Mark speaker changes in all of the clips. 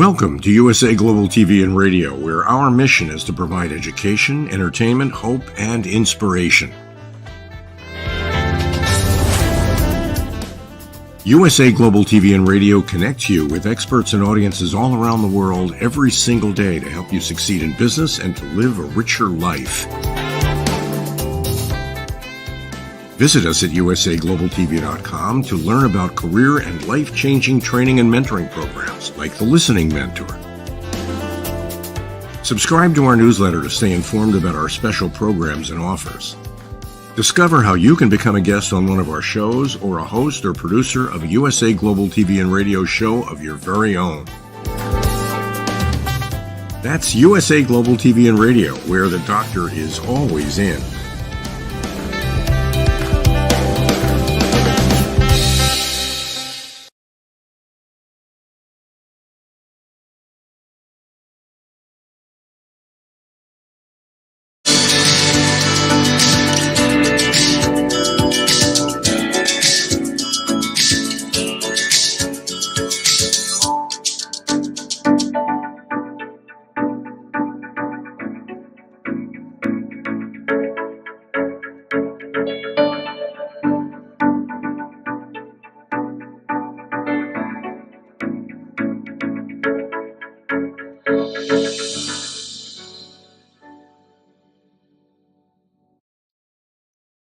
Speaker 1: Welcome to USA Global TV and Radio, where our mission is to provide education, entertainment, hope, and inspiration. USA Global TV and Radio connects you with experts and audiences all around the world every single day to help you succeed in business and to live a richer life. Visit us at usaglobaltv.com to learn about career and life-changing training and mentoring programs like the Listening Mentor. Subscribe to our newsletter to stay informed about our special programs and offers. Discover how you can become a guest on one of our shows or a host or producer of a USA Global TV and Radio show of your very own. That's USA Global TV and Radio, where the doctor is always in.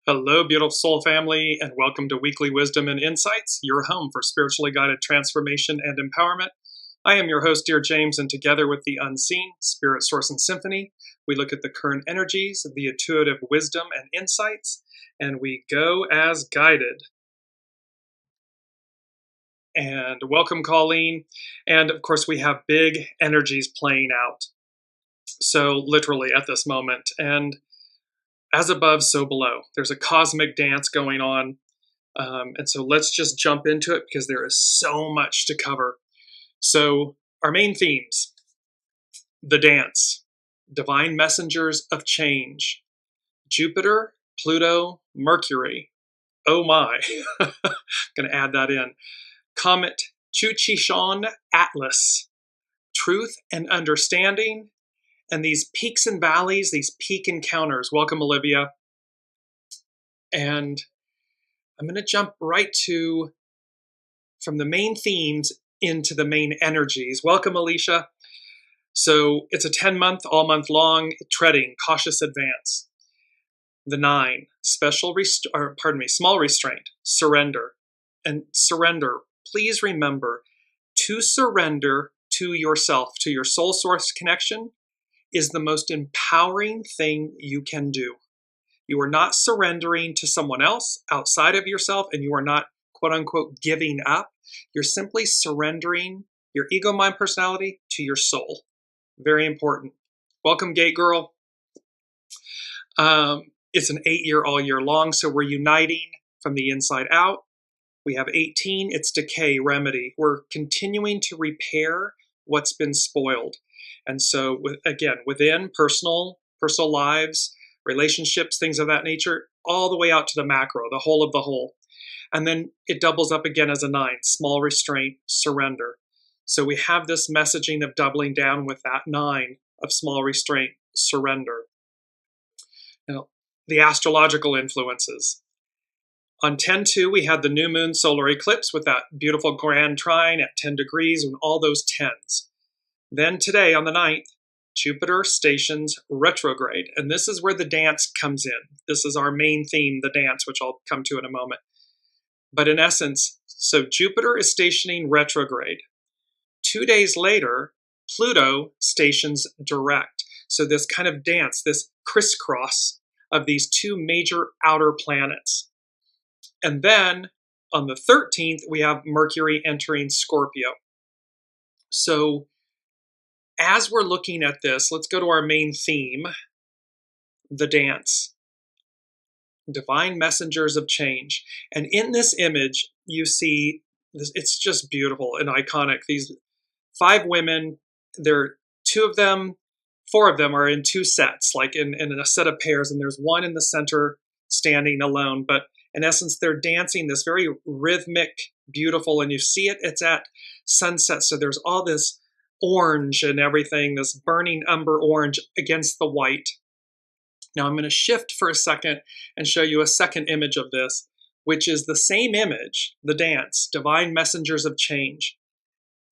Speaker 2: Hello, beautiful soul family, and welcome to Weekly Wisdom and Insights, your home for spiritually guided transformation and empowerment. I am your host, Dearjames, and together with the unseen, Spirit, Source, and Symphony, we look at the current energies, the intuitive wisdom and insights, and we go as guided. And welcome, Colleen. And of course, we have big energies playing out. So literally at this moment. And as above, so below. There's a cosmic dance going on. And so let's just jump into it because there is so much to cover. So our main themes: the dance, divine messengers of change, Jupiter, Pluto, Mercury. Oh my, going to add that in. Comet, TSUCHINSHAN, Atlas, truth and understanding, and these peaks and valleys, these peak encounters. Welcome, Olivia. And I'm going to jump right to, from the main themes into the main energies. Welcome, Alicia. So it's a 10-month, all month long, treading, cautious advance. The 9, small restraint, surrender. And surrender, please remember, to surrender to yourself, to your soul source connection, is the most empowering thing you can do. You are not surrendering to someone else outside of yourself, and you are not, quote unquote, giving up. You're simply surrendering your ego, mind, personality to your soul. Very important. Welcome, Gate Girl. It's an 8-year all year long, so we're uniting from the inside out. We have 18, it's decay, remedy. We're continuing to repair what's been spoiled. And so, again, within personal lives, relationships, things of that nature, all the way out to the macro, the whole of the whole. And then it doubles up again as a 9, small restraint, surrender. So we have this messaging of doubling down with that 9 of small restraint, surrender. Now, the astrological influences. On 10-2, we had the new moon solar eclipse with that beautiful grand trine at 10 degrees and all those 10s. Then today, on the 9th, Jupiter stations retrograde. And this is where the dance comes in. This is our main theme, the dance, which I'll come to in a moment. But in essence, so Jupiter is stationing retrograde. 2 days later, Pluto stations direct. So this kind of dance, this crisscross of these two major outer planets. And then on the 13th, we have Mercury entering Scorpio. So as we're looking at this, let's go to our main theme, the dance, divine messengers of change. And in this image, you see, it's just beautiful and iconic. These 5 women, there 4 of them are in 2 sets, like in a set of pairs, and there's one in the center standing alone. But in essence, they're dancing this very rhythmic, beautiful, and you see it, it's at sunset. So there's all this orange and everything, this burning umber orange against the white. Now I'm going to shift for a second and show you a second image of this, which is the same image, the dance, Divine Messengers of Change,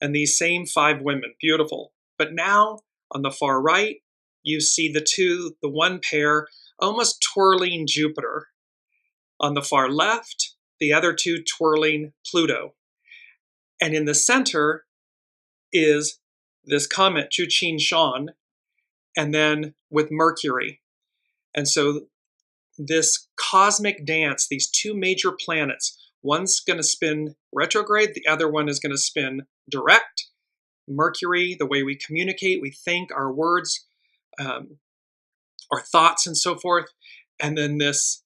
Speaker 2: and these same 5 women, beautiful. But now on the far right, you see the one pair almost twirling Jupiter. On the far left, the other 2 twirling Pluto. And in the center is this comet, CHING, and then with Mercury. And so this cosmic dance, these 2 major planets, one's going to spin retrograde, the other one is going to spin direct. Mercury, the way we communicate, we think, our words, our thoughts, and so forth. And then this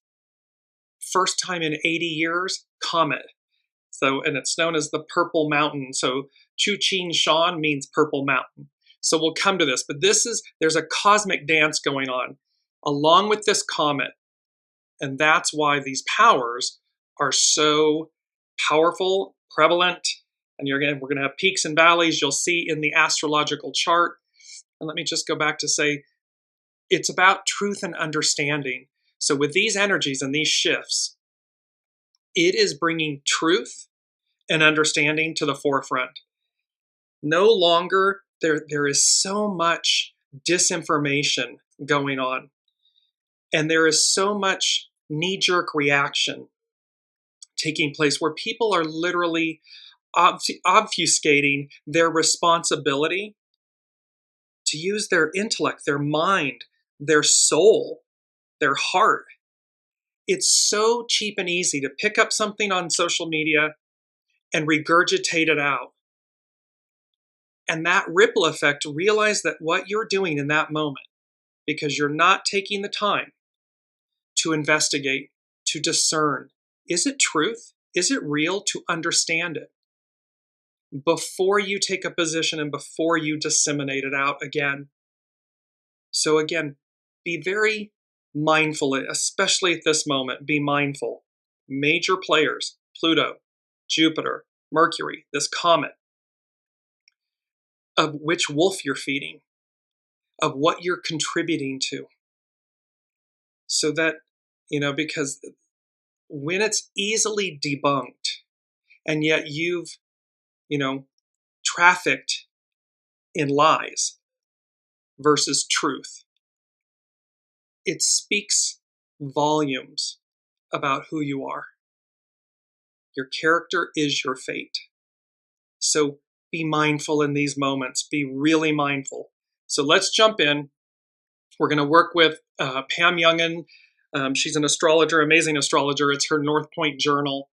Speaker 2: first time in 80 years, comet. So, and it's known as the Purple Mountain. So CHING means Purple Mountain. So we'll come to this, but there's a cosmic dance going on along with this comet. And that's why these powers are so powerful, prevalent, and we're going to have peaks and valleys you'll see in the astrological chart. And let me just go back to say, it's about truth and understanding. So with these energies and these shifts, it is bringing truth and understanding to the forefront. No longer, there is so much disinformation going on, and there is so much knee-jerk reaction taking place where people are literally obfuscating their responsibility to use their intellect, their mind, their soul, their heart. It's so cheap and easy to pick up something on social media and regurgitate it out. And that ripple effect, realize that what you're doing in that moment, because you're not taking the time to investigate, to discern, is it truth? Is it real? To understand it before you take a position and before you disseminate it out again. So again, be very mindful, especially at this moment, be mindful. Major players, Pluto, Jupiter, Mercury, this comet, of which wolf you're feeding, of what you're contributing to. So that, because when it's easily debunked, and yet you've, trafficked in lies versus truth, it speaks volumes about who you are. Your character is your fate. So be mindful in these moments. Be really mindful. So let's jump in. We're going to work with Pam Youngin. She's an astrologer, amazing astrologer. It's her North Point journal.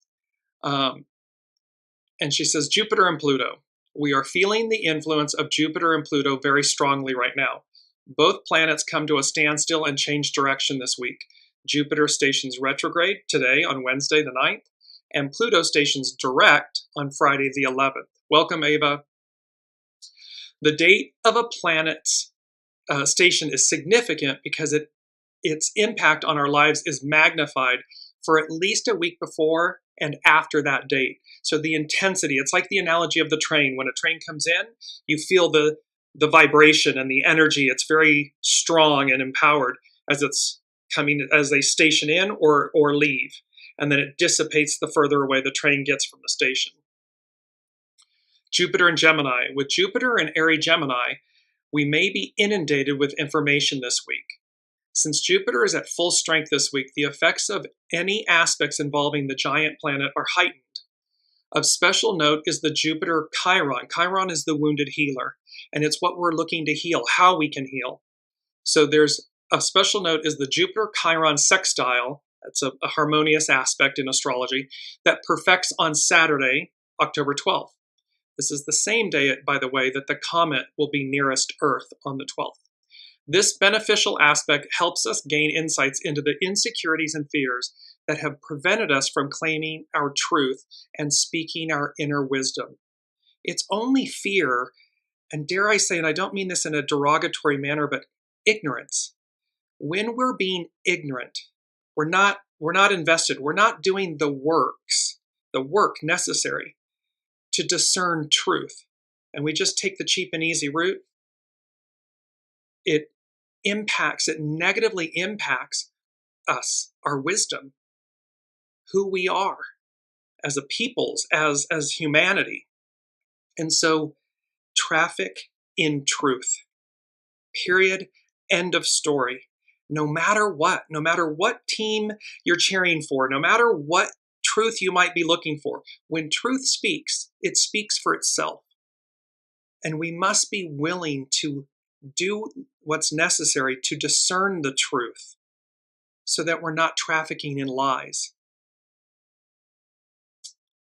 Speaker 2: And she says, Jupiter and Pluto. We are feeling the influence of Jupiter and Pluto very strongly right now. Both planets come to a standstill and change direction this week. Jupiter stations retrograde today on Wednesday the 9th, and Pluto stations direct on Friday the 11th. Welcome, Ava. The date of a planet's station is significant because its impact on our lives is magnified for at least a week before and after that date. So the intensity, it's like the analogy of the train. When a train comes in, you feel the vibration and the energy. It's very strong and empowered as it's coming, as they station in or leave. And then it dissipates the further away the train gets from the station. Jupiter and Gemini. With Jupiter and Aries Gemini, we may be inundated with information this week. Since Jupiter is at full strength this week, the effects of any aspects involving the giant planet are heightened. Of special note is the Jupiter Chiron. Chiron is the wounded healer, and it's what we're looking to heal, how we can heal. So there's a special note is the Jupiter Chiron sextile. That's a harmonious aspect in astrology that perfects on Saturday, October 12th. This is the same day, by the way, that the comet will be nearest Earth on the 12th. This beneficial aspect helps us gain insights into the insecurities and fears that have prevented us from claiming our truth and speaking our inner wisdom. It's only fear, and dare I say, and I don't mean this in a derogatory manner, but ignorance. When we're being ignorant, we're not invested, we're not doing the work necessary to discern truth. and we just take the cheap and easy route, it negatively impacts us, our wisdom, who we are as a peoples, as humanity. And so traffic in truth, period, end of story. No matter what team you're cheering for, no matter what truth you might be looking for, when truth speaks, it speaks for itself. And we must be willing to do what's necessary to discern the truth so that we're not trafficking in lies.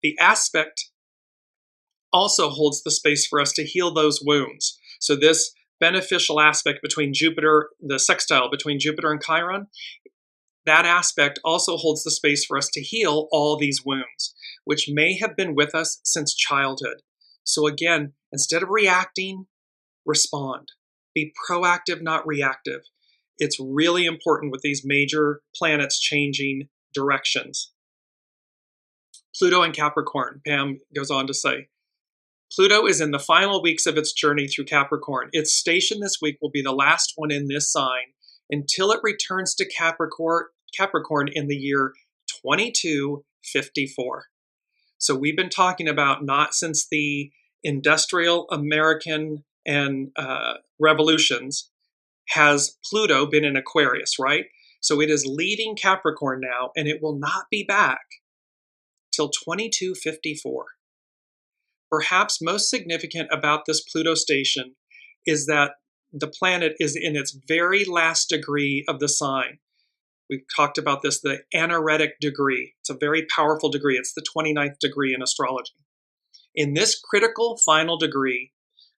Speaker 2: The aspect also holds the space for us to heal those wounds. So this beneficial aspect between Jupiter, the sextile between Jupiter and Chiron, that aspect also holds the space for us to heal all these wounds, which may have been with us since childhood. So again, instead of reacting, respond. Be proactive, not reactive. It's really important with these major planets changing directions. Pluto in Capricorn, Pam goes on to say, Pluto is in the final weeks of its journey through Capricorn. Its station this week will be the last one in this sign until it returns to Capricorn in the year 2254. So we've been talking about, not since the industrial American and revolutions has Pluto been in Aquarius, right? So it is leaving Capricorn now, and it will not be back till 2254. Perhaps most significant about this Pluto station is that the planet is in its very last degree of the sign. We've talked about this, the anaretic degree. It's a very powerful degree. It's the 29th degree in astrology. In this critical final degree,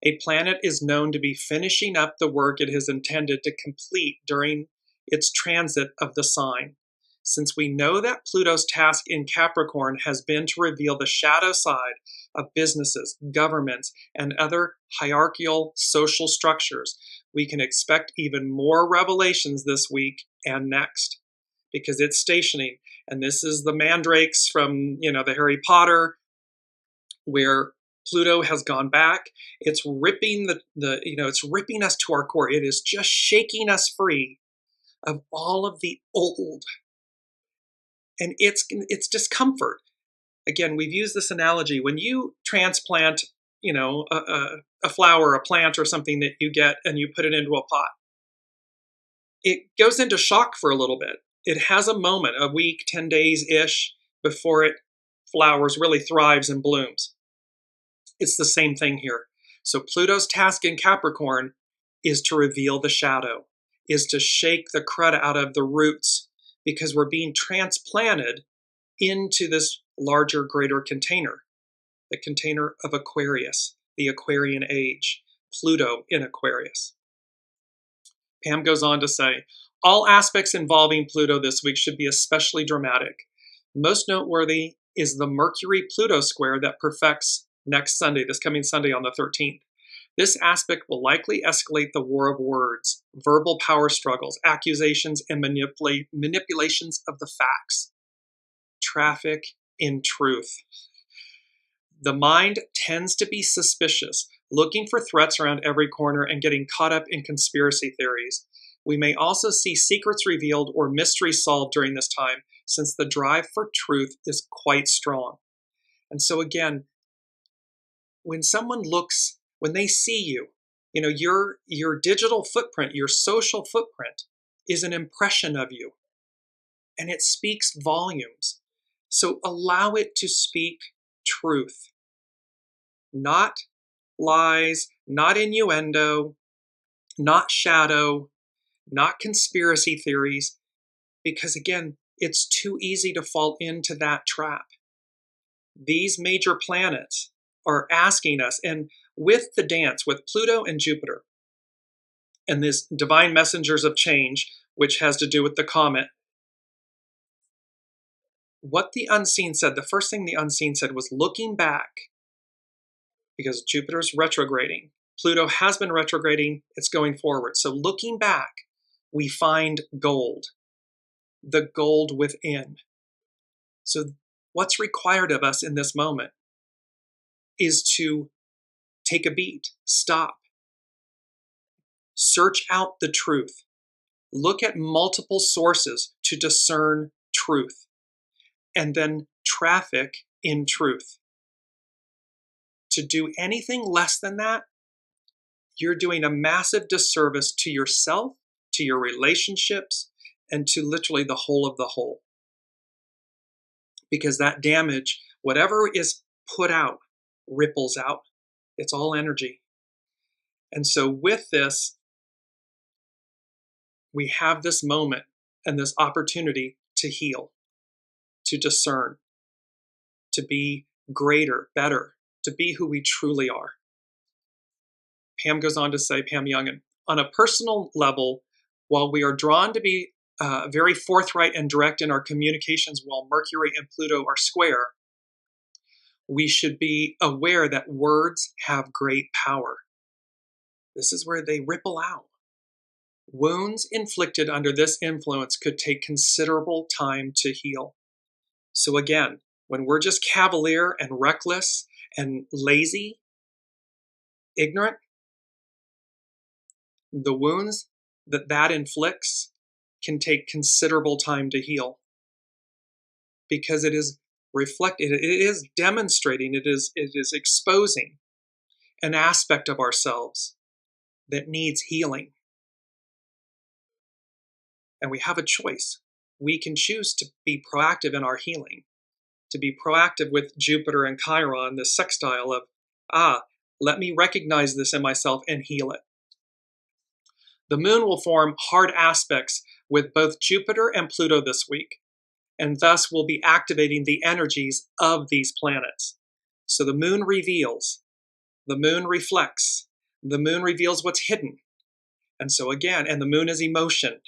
Speaker 2: a planet is known to be finishing up the work it has intended to complete during its transit of the sign. Since we know that Pluto's task in Capricorn has been to reveal the shadow side of businesses, governments, and other hierarchical social structures, we can expect even more revelations this week and next, because it's stationing. And this is the mandrakes from, the Harry Potter, where Pluto has gone back. It's ripping it's ripping us to our core. It is just shaking us free of all of the old. And it's discomfort. Again, we've used this analogy. When you transplant, a flower, a plant, or something that you get and you put it into a pot, it goes into shock for a little bit. It has a moment, a week, 10 days-ish, before it flowers, really thrives and blooms. It's the same thing here. So Pluto's task in Capricorn is to reveal the shadow, is to shake the crud out of the roots, because we're being transplanted into this larger, greater container, the container of Aquarius, the Aquarian age, Pluto in Aquarius. Pam goes on to say, all aspects involving Pluto this week should be especially dramatic. Most noteworthy is the Mercury-Pluto square that perfects next Sunday, this coming Sunday on the 13th. This aspect will likely escalate the war of words, verbal power struggles, accusations, and manipulations of the facts. Traffic in truth. The mind tends to be suspicious, looking for threats around every corner and getting caught up in conspiracy theories. We may also see secrets revealed or mysteries solved during this time, since the drive for truth is quite strong. And so again, when someone looks, when they see you, your digital footprint, your social footprint is an impression of you, and it speaks volumes. So allow it to speak truth, not lies, not innuendo, not shadow, not conspiracy theories, because again, it's too easy to fall into that trap. These major planets are asking us, and with the dance with Pluto and Jupiter, and this divine messengers of change, which has to do with the comet, what the unseen said, the first thing the unseen said was looking back, because Jupiter's retrograding. Pluto has been retrograding, it's going forward. So looking back, we find gold, the gold within. So what's required of us in this moment is to Take a beat. Stop. Search out the truth. Look at multiple sources to discern truth, and then traffic in truth. To do anything less than that, you're doing a massive disservice to yourself, to your relationships, and to literally the whole of the whole. Because that damage, whatever is put out, ripples out. It's all energy. And so with this, we have this moment and this opportunity to heal, to discern, to be greater, better, to be who we truly are. Pam goes on to say, Pam Youngin, on a personal level, while we are drawn to be very forthright and direct in our communications while Mercury and Pluto are square, we should be aware that words have great power. This is where they ripple out. Wounds inflicted under this influence could take considerable time to heal. So again, when we're just cavalier and reckless and lazy, ignorant, the wounds that inflicts can take considerable time to heal, because it is reflecting, it is demonstrating, it is exposing an aspect of ourselves that needs healing. And we have a choice. We can choose to be proactive in our healing, to be proactive with Jupiter and Chiron, this sextile of, let me recognize this in myself and heal it. The moon will form hard aspects with both Jupiter and Pluto this week, and thus will be activating the energies of these planets. So the moon reveals, the moon reflects, the moon reveals what's hidden. And so again, and the moon is emotion.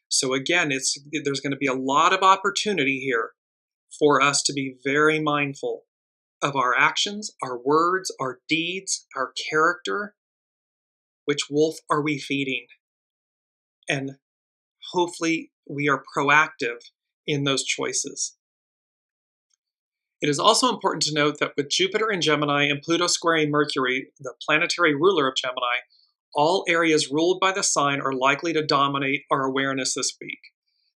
Speaker 2: So again, there's going to be a lot of opportunity here for us to be very mindful of our actions, our words, our deeds, our character. Which wolf are we feeding? And hopefully we are proactive in those choices. It is also important to note that with Jupiter in Gemini and Pluto squaring Mercury, the planetary ruler of Gemini, all areas ruled by the sign are likely to dominate our awareness this week.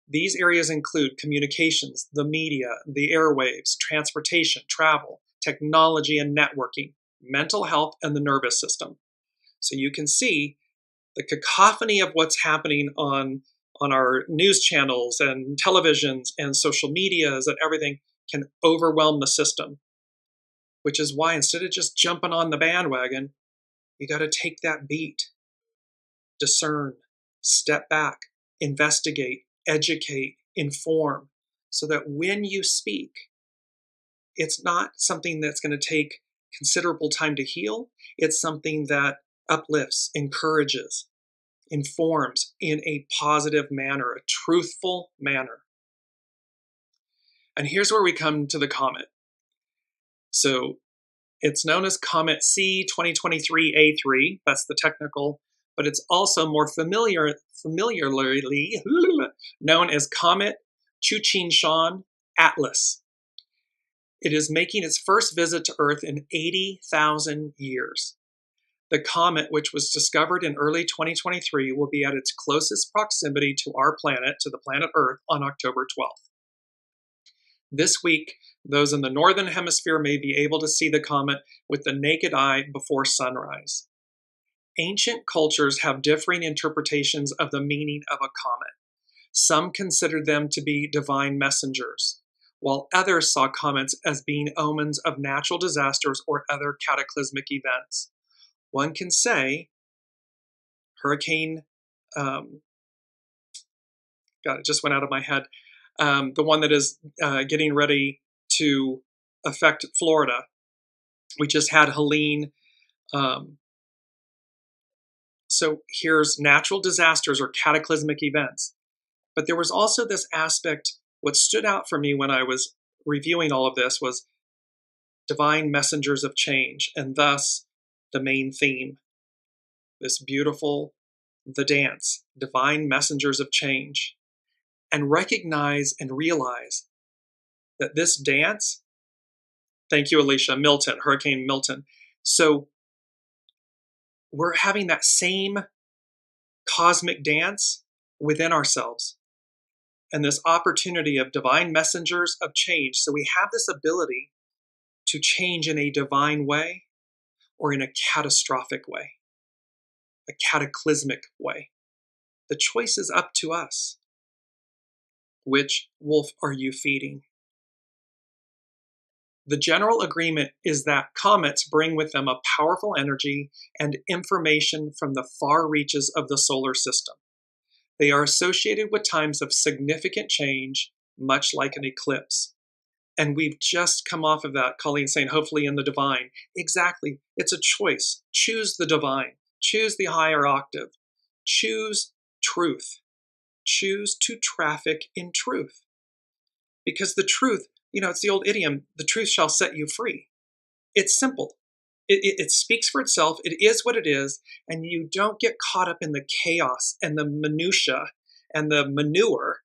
Speaker 2: These areas include communications, the media, the airwaves, transportation, travel, technology and networking, mental health, and the nervous system. So you can see the cacophony of what's happening on our news channels and televisions and social medias and everything can overwhelm the system, which is why instead of just jumping on the bandwagon, you got to take that beat, discern, step back, investigate, educate, inform, so that when you speak, it's not something that's going to take considerable time to heal. It's something that uplifts, encourages, informs in a positive manner, a truthful manner. And here's where we come to the comet. So it's known as Comet C 2023A3. That's the technical, but it's also more familiarly known as Comet CHING Atlas. It is making its first visit to Earth in 80,000 years. The comet, which was discovered in early 2023, will be at its closest proximity to our planet, to the planet Earth, on October 12th. This week, those in the northern hemisphere may be able to see the comet with the naked eye before sunrise. Ancient cultures have differing interpretations of the meaning of a comet. Some considered them to be divine messengers, while others saw comets as being omens of natural disasters or other cataclysmic events. One can say Hurricane, God, it just went out of my head, the one that is getting ready to affect Florida. We just had Helene. So here's natural disasters or cataclysmic events. But there was also this aspect, what stood out for me when I was reviewing all of this was divine messengers of change, and thus the main theme, this beautiful, the dance, divine messengers of change, and recognize and realize that this dance, thank you, Alicia, Milton, Hurricane Milton. So we're having that same cosmic dance within ourselves and this opportunity of divine messengers of change. So we have this ability to change in a divine way or in a catastrophic way, a cataclysmic way. The choice is up to us. Which wolf are you feeding? The general agreement is that comets bring with them a powerful energy and information from the far reaches of the solar system. They are associated with times of significant change, much like an eclipse. And we've just come off of that, Colleen saying, hopefully in the divine. Exactly. It's a choice. Choose the divine. Choose the higher octave. Choose truth. Choose to traffic in truth. Because the truth, it's the old idiom, the truth shall set you free. It's simple. It speaks for itself. It is what it is. And you don't get caught up in the chaos and the minutia and the manure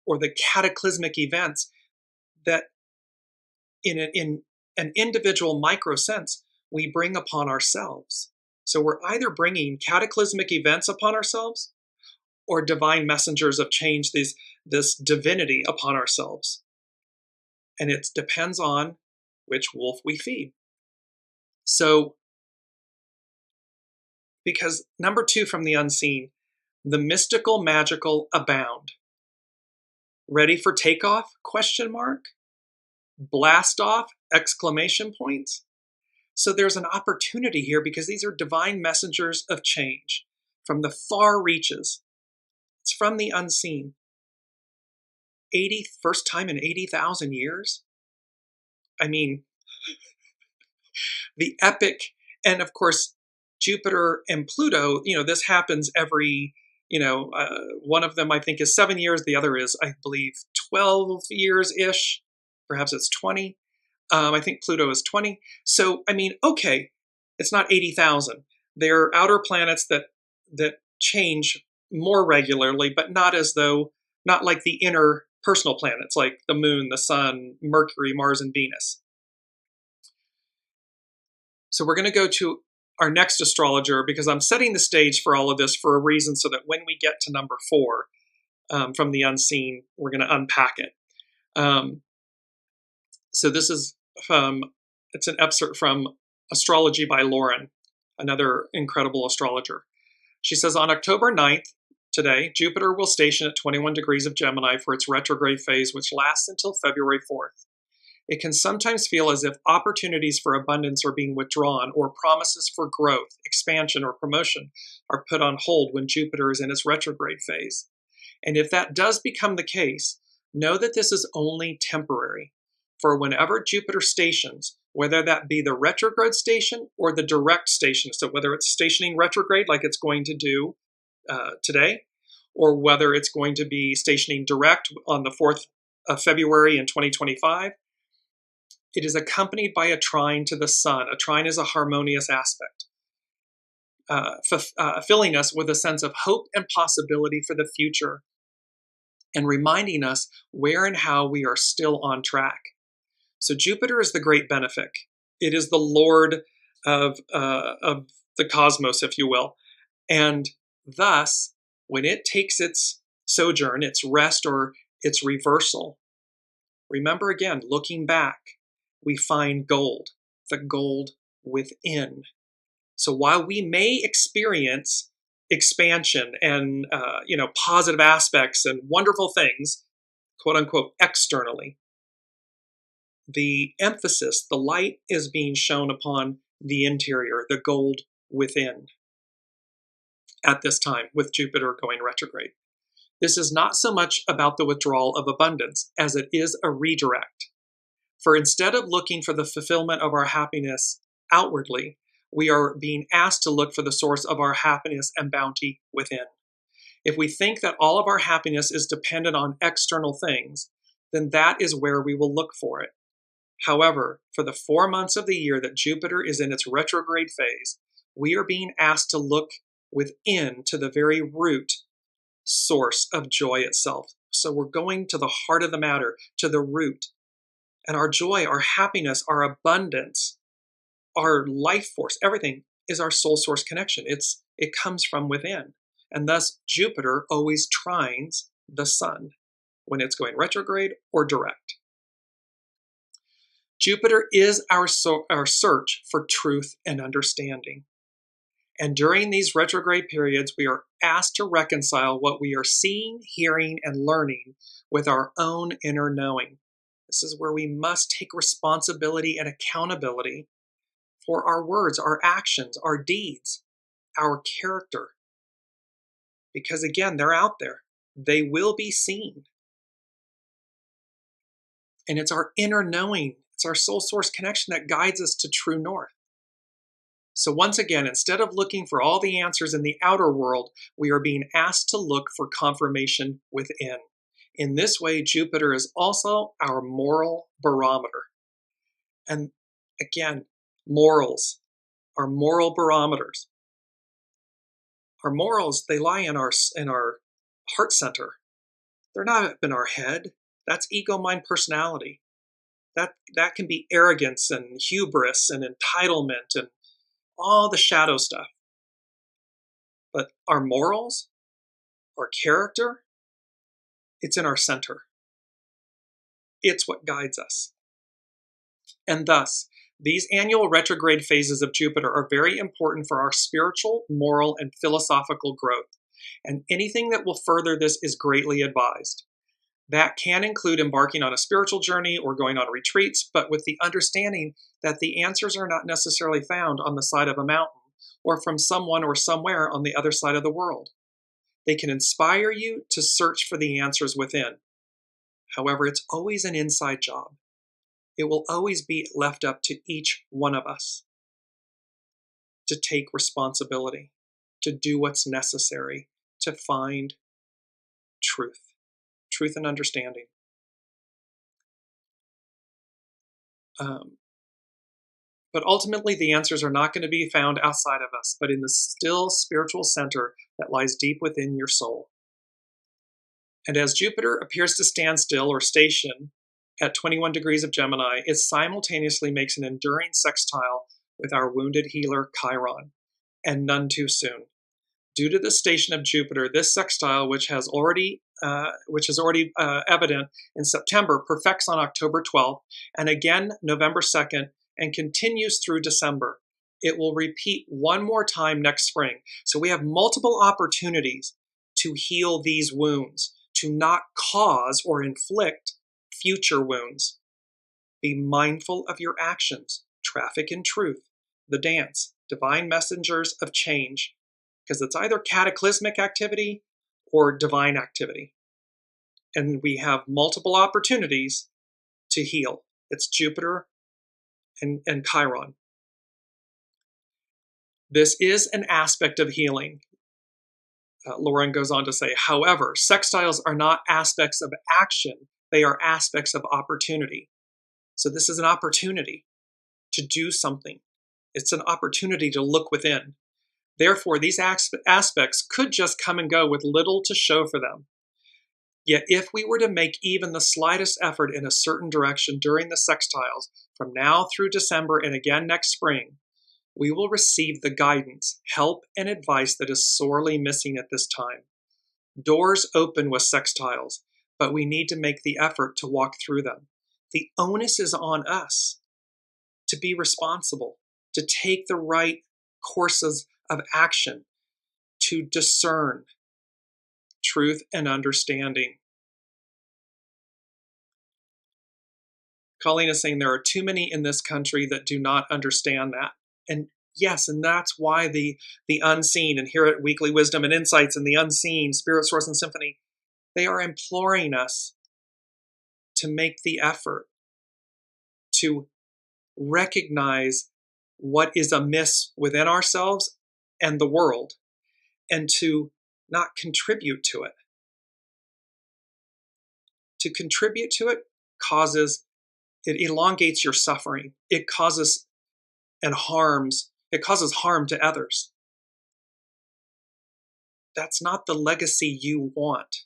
Speaker 2: or the cataclysmic events that in an individual micro sense we bring upon ourselves. So we're either bringing cataclysmic events upon ourselves or divine messengers of change, this divinity upon ourselves. And it depends on which wolf we feed. So, because number 2 from the unseen, the mystical, magical abound. Ready for takeoff? Question mark. Blast off! Exclamation points. So there's an opportunity here because these are divine messengers of change from the far reaches. It's from the unseen. First time in 80,000 years? I mean, the epic, and of course, Jupiter and Pluto, this happens every, one of them I think is 7 years. The other is, I believe, 12 years-ish. Perhaps it's 20. I think Pluto is 20. So, okay, it's not 80,000. They're outer planets that change more regularly, but not like the inner personal planets like the Moon, the Sun, Mercury, Mars, and Venus. So we're going to go to our next astrologer because I'm setting the stage for all of this for a reason so that when we get to number 4 from the unseen, we're going to unpack it. So this is it's an excerpt from Astrology by Lauren, another incredible astrologer. She says, on October 9th, today, Jupiter will station at 21 degrees of Gemini for its retrograde phase, which lasts until February 4th. It can sometimes feel as if opportunities for abundance are being withdrawn or promises for growth, expansion, or promotion are put on hold when Jupiter is in its retrograde phase. And if that does become the case, know that this is only temporary. For whenever Jupiter stations, whether that be the retrograde station or the direct station, so whether it's stationing retrograde like it's going to do today, or whether it's going to be stationing direct on the 4th of February in 2025, it is accompanied by a trine to the sun. A trine is a harmonious aspect, filling us with a sense of hope and possibility for the future and reminding us where and how we are still on track. So Jupiter is the great benefic. It is the Lord of the cosmos, if you will. And thus, when it takes its sojourn, its rest, or its reversal, remember again, looking back, we find gold, the gold within. So while we may experience expansion and positive aspects and wonderful things, quote unquote, externally, the emphasis, the light is being shown upon the interior, the gold within at this time with Jupiter going retrograde. This is not so much about the withdrawal of abundance as it is a redirect. For instead of looking for the fulfillment of our happiness outwardly, we are being asked to look for the source of our happiness and bounty within. If we think that all of our happiness is dependent on external things, then that is where we will look for it. However, for the 4 months of the year that Jupiter is in its retrograde phase, we are being asked to look within to the very root source of joy itself. So we're going to the heart of the matter, to the root. And our joy, our happiness, our abundance, our life force, everything is our soul source connection. It comes from within. And thus, Jupiter always trines the sun when it's going retrograde or direct. Jupiter is our search for truth and understanding. And during these retrograde periods, we are asked to reconcile what we are seeing, hearing, and learning with our own inner knowing. This is where we must take responsibility and accountability for our words, our actions, our deeds, our character. Because again, they're out there. They will be seen. And it's our inner knowing, it's our soul source connection that guides us to true north. So once again, instead of looking for all the answers in the outer world, we are being asked to look for confirmation within. In this way, Jupiter is also our moral barometer. And again, morals, our moral barometers. Our morals, they lie in our heart center. They're not up in our head. That's ego, mind, personality. That can be arrogance and hubris and entitlement and all the shadow stuff. But our morals, our character, it's in our center. It's what guides us. And thus, these annual retrograde phases of Jupiter are very important for our spiritual, moral, and philosophical growth. And anything that will further this is greatly advised. That can include embarking on a spiritual journey or going on retreats, but with the understanding that the answers are not necessarily found on the side of a mountain or from someone or somewhere on the other side of the world. They can inspire you to search for the answers within. However, it's always an inside job. It will always be left up to each one of us to take responsibility, to do what's necessary, to find truth and understanding. But ultimately, the answers are not going to be found outside of us, but in the still spiritual center that lies deep within your soul. And as Jupiter appears to stand still or station at 21 degrees of Gemini, it simultaneously makes an enduring sextile with our wounded healer Chiron, and none too soon. Due to the station of Jupiter, this sextile, which is already evident in September, perfects on October 12th, and again November 2nd, and continues through December. It will repeat one more time next spring. So we have multiple opportunities to heal these wounds, to not cause or inflict future wounds. Be mindful of your actions. Traffic in truth, the dance, divine messengers of change, because it's either cataclysmic activity or divine activity. And we have multiple opportunities to heal. It's Jupiter and Chiron. This is an aspect of healing. Lauren goes on to say, however, sextiles are not aspects of action. They are aspects of opportunity. So this is an opportunity to do something. It's an opportunity to look within. Therefore, these aspects could just come and go with little to show for them. Yet if we were to make even the slightest effort in a certain direction during the sextiles, from now through December and again next spring, we will receive the guidance, help, and advice that is sorely missing at this time. Doors open with sextiles, but we need to make the effort to walk through them. The onus is on us to be responsible, to take the right courses of action, to discern truth and understanding. Colleen is saying there are too many in this country that do not understand that. And yes, and that's why the unseen, and here at Weekly Wisdom and Insights and the unseen, Spirit, Source, and Symphony, they are imploring us to make the effort to recognize what is amiss within ourselves and the world, and to not contribute to it. To contribute to it it elongates your suffering. It causes harm to others. That's not the legacy you want.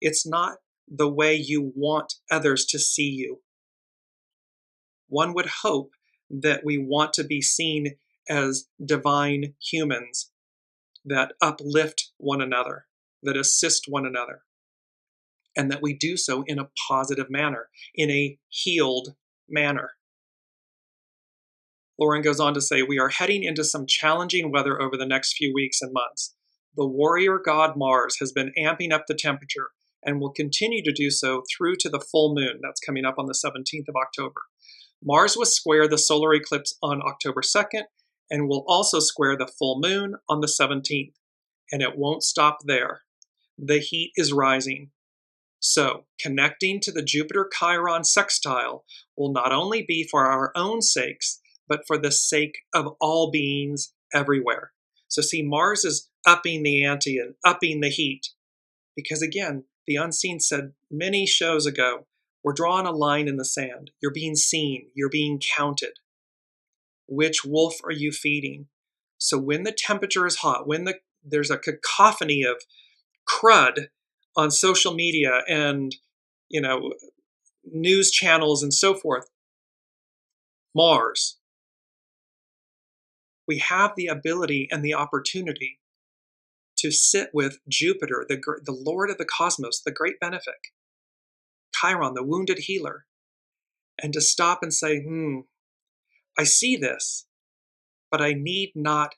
Speaker 2: It's not the way you want others to see you. One would hope that we want to be seen as divine humans that uplift one another, that assist one another, and that we do so in a positive manner, in a healed manner. Lauren goes on to say, we are heading into some challenging weather over the next few weeks and months. The warrior god Mars has been amping up the temperature and will continue to do so through to the full moon. That's coming up on the 17th of October. Mars will square the solar eclipse on October 2nd and will also square the full moon on the 17th. And it won't stop there. The heat is rising. So, connecting to the Jupiter-Chiron sextile will not only be for our own sakes, but for the sake of all beings everywhere. So see, Mars is upping the ante and upping the heat. Because again, the Unseen said many shows ago, we're drawing a line in the sand. You're being seen. You're being counted. Which wolf are you feeding? So when the temperature is hot, when there's a cacophony of crud on social media and, news channels and so forth, Mars, we have the ability and the opportunity to sit with Jupiter, the Lord of the cosmos, the great benefic, Chiron, the wounded healer, and to stop and say, I see this, but I need not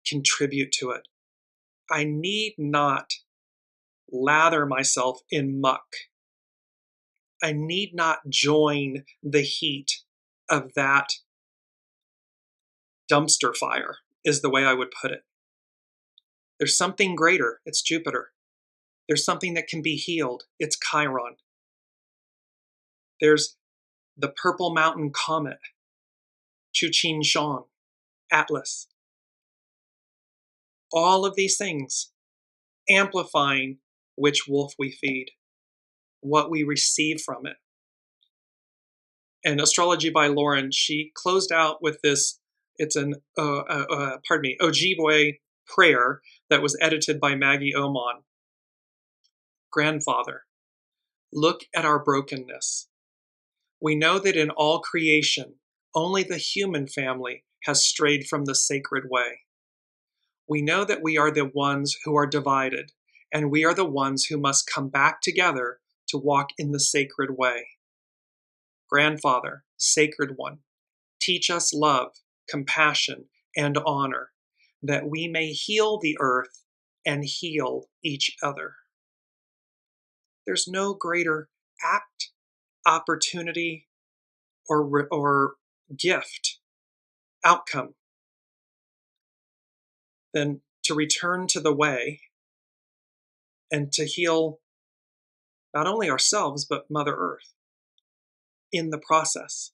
Speaker 2: contribute to it. I need not lather myself in muck. I need not join the heat of that dumpster fire, is the way I would put it. There's something greater. It's Jupiter. There's something that can be healed. It's Chiron. There's the Purple Mountain Comet, CHING, Atlas. All of these things amplifying which wolf we feed, what we receive from it. And Astrology by Lauren, she closed out with this, it's an Ojibwe prayer that was edited by Maggie Oman. Grandfather, look at our brokenness. We know that in all creation, only the human family has strayed from the sacred way. We know that we are the ones who are divided, and we are the ones who must come back together to walk in the sacred way. Grandfather, Sacred One, teach us love, compassion, and honor, that we may heal the earth and heal each other. There's no greater act, opportunity, or gift, outcome, than to return to the way and to heal not only ourselves, but Mother Earth in the process.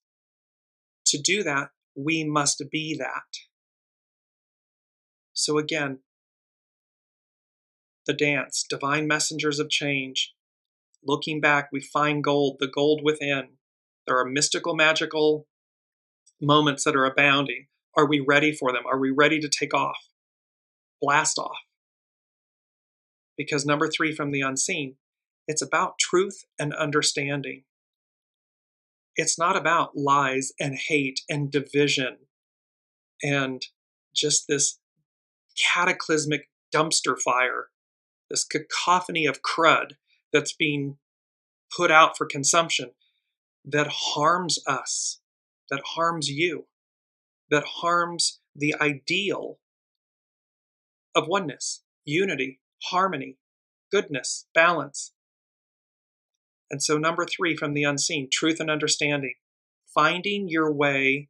Speaker 2: To do that, we must be that. So again, the dance, divine messengers of change. Looking back, we find gold, the gold within. There are mystical, magical moments that are abounding. Are we ready for them? Are we ready to take off? Blast off. Because number 3 from the Unseen, it's about truth and understanding. It's not about lies and hate and division and just this cataclysmic dumpster fire, this cacophony of crud that's being put out for consumption that harms us, that harms you, that harms the ideal of oneness, unity, harmony, goodness, balance. And so number 3 from the Unseen, truth and understanding, finding your way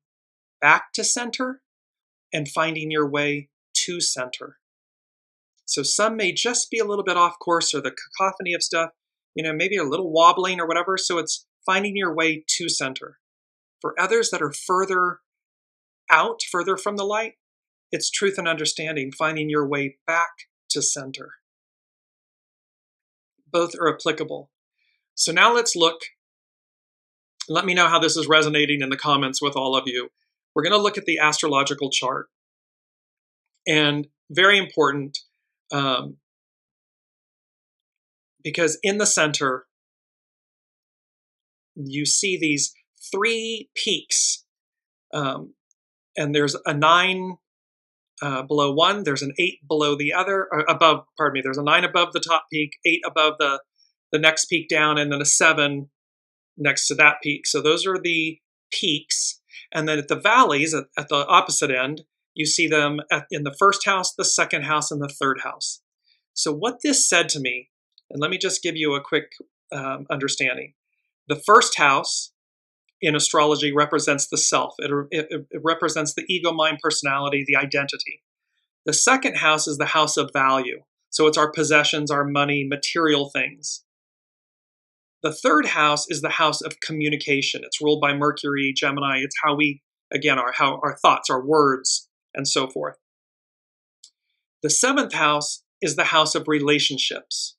Speaker 2: back to center and finding your way to center. So some may just be a little bit off course, or the cacophony of stuff, maybe a little wobbling or whatever. So it's finding your way to center. For others that are further out, further from the light, it's truth and understanding, finding your way back to center. Both are applicable. So now let's look. Let me know how this is resonating in the comments with all of you. We're going to look at the astrological chart. And very important, because in the center, you see these 3 peaks, and there's a 9 below one, there's an 8 below the other, or above, pardon me, there's a 9 above the top peak, 8 above the next peak down, and then a 7 next to that peak. So those are the peaks. And then at the valleys, at the opposite end, you see them in the first house, the second house, and the third house. So what this said to me, and let me just give you a quick understanding. The first house in astrology represents the self. It represents the ego, mind, personality, the identity. The second house is the house of value. So it's our possessions, our money, material things. The third house is the house of communication. It's ruled by Mercury, Gemini. It's how we, again, how our thoughts, our words, and so forth. The seventh house is the house of relationships,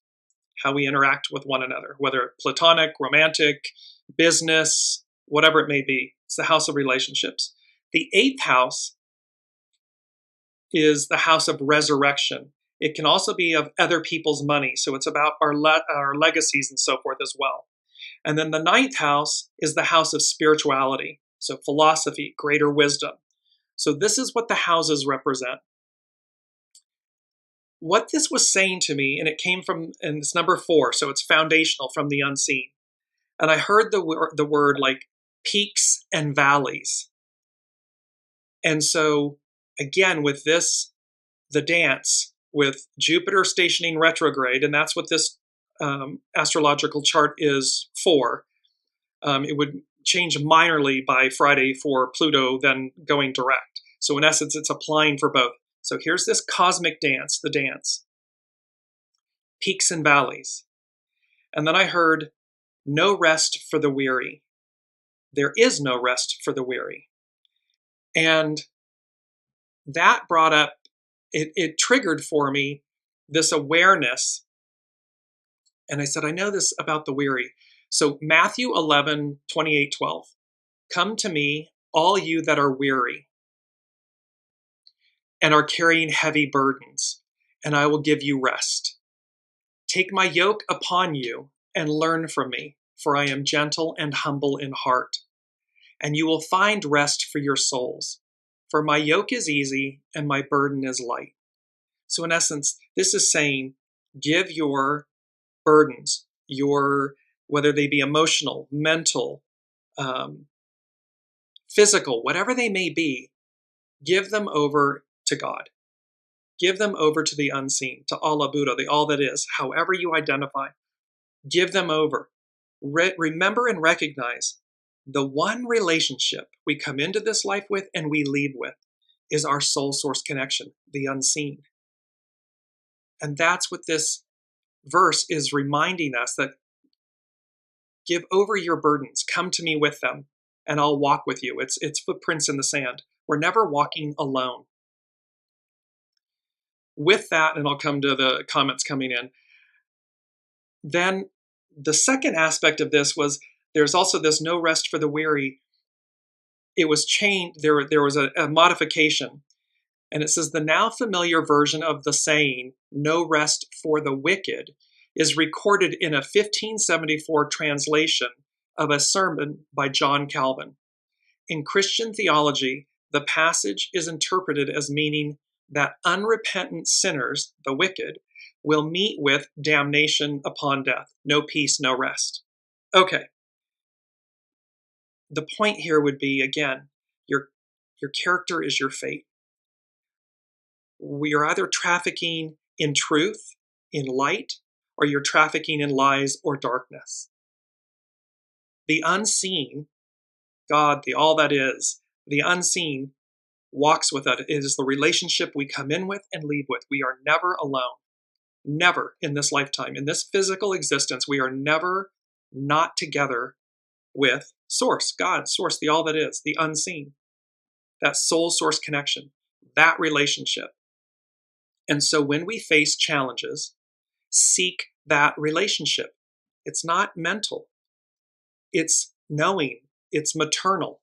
Speaker 2: how we interact with one another, whether platonic, romantic, business, whatever it may be. It's the house of relationships. The eighth house is the house of resurrection. It can also be of other people's money. So it's about our legacies and so forth as well. And then the ninth house is the house of spirituality. So philosophy, greater wisdom. So this is what the houses represent. What this was saying to me, and it came from, and it's number 4, so it's foundational, from the unseen. And I heard the word like peaks and valleys. And so again, with this, the dance with Jupiter stationing retrograde, and that's what this astrological chart is for. It would change minorly by Friday for Pluto then going direct. So in essence, it's applying for both. So here's this cosmic dance, the dance. Peaks and valleys. And then I heard, no rest for the weary. There is no rest for the weary. And that brought up, it triggered for me this awareness. And I said, I know this about the weary. So Matthew 11, 28, 12. Come to me, all you that are weary and are carrying heavy burdens, and I will give you rest. Take my yoke upon you and learn from me, for I am gentle and humble in heart, and you will find rest for your souls. For my yoke is easy and my burden is light. So in essence, this is saying, give your burdens, whether they be emotional, mental, physical, whatever they may be, give them over to God. Give them over to the unseen, to Allah Buddha, the all that is, however you identify. Give them over. Remember and recognize the one relationship we come into this life with and we leave with is our soul source connection, the unseen. And that's what this verse is reminding us, that give over your burdens, come to me with them, and I'll walk with you. It's footprints in the sand. We're never walking alone. With that, and I'll come to the comments coming in, then the second aspect of this was, there's also this no rest for the weary. It was changed, there was a modification. And it says, the now familiar version of the saying, no rest for the wicked, is recorded in a 1574 translation of a sermon by John Calvin. In Christian theology, the passage is interpreted as meaning that unrepentant sinners, the wicked, will meet with damnation upon death. No peace, no rest. Okay. The point here would be, again, your character is your fate. We are either trafficking in truth, in light, or you're trafficking in lies or darkness. The unseen, God, the all that is, the unseen walks with us. It is the relationship we come in with and leave with. We are never alone. Never in this lifetime. In this physical existence, we are never not together with Source, God, Source, the all that is, the unseen. That soul source connection, that relationship. And so when we face challenges, seek that relationship. It's not mental. It's knowing. It's maternal.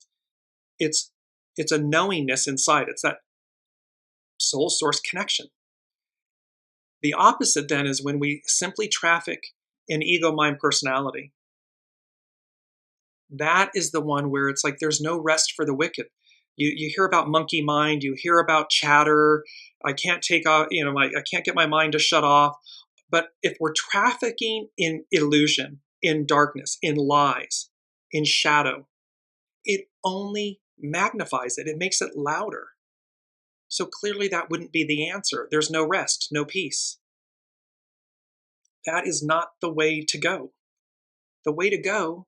Speaker 2: It's a knowingness inside. It's that soul source connection. The opposite then is when we simply traffic in ego, mind, personality. That is the one where it's like there's no rest for the wicked. You hear about monkey mind, you hear about chatter. I can't take off, I can't get my mind to shut off. But if we're trafficking in illusion, in darkness, in lies, in shadow, it only magnifies it. It makes it louder. So clearly that wouldn't be the answer. There's no rest, no peace. That is not the way to go. The way to go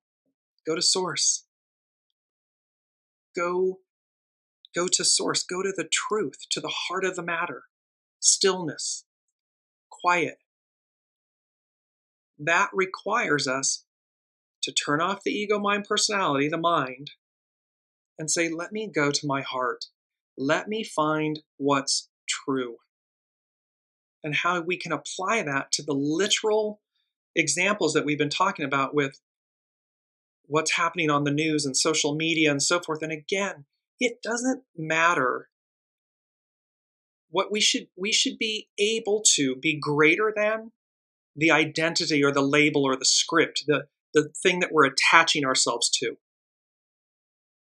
Speaker 2: to source. Go to source. Go to the truth, to the heart of the matter. Stillness, quiet. That requires us to turn off the ego, mind, personality, the mind, and say, let me go to my heart. Let me find what's true. And how we can apply that to the literal examples that we've been talking about with what's happening on the news and social media and so forth. And again, it doesn't matter. What we should be able to be greater than the identity or the label or the script, the thing that we're attaching ourselves to.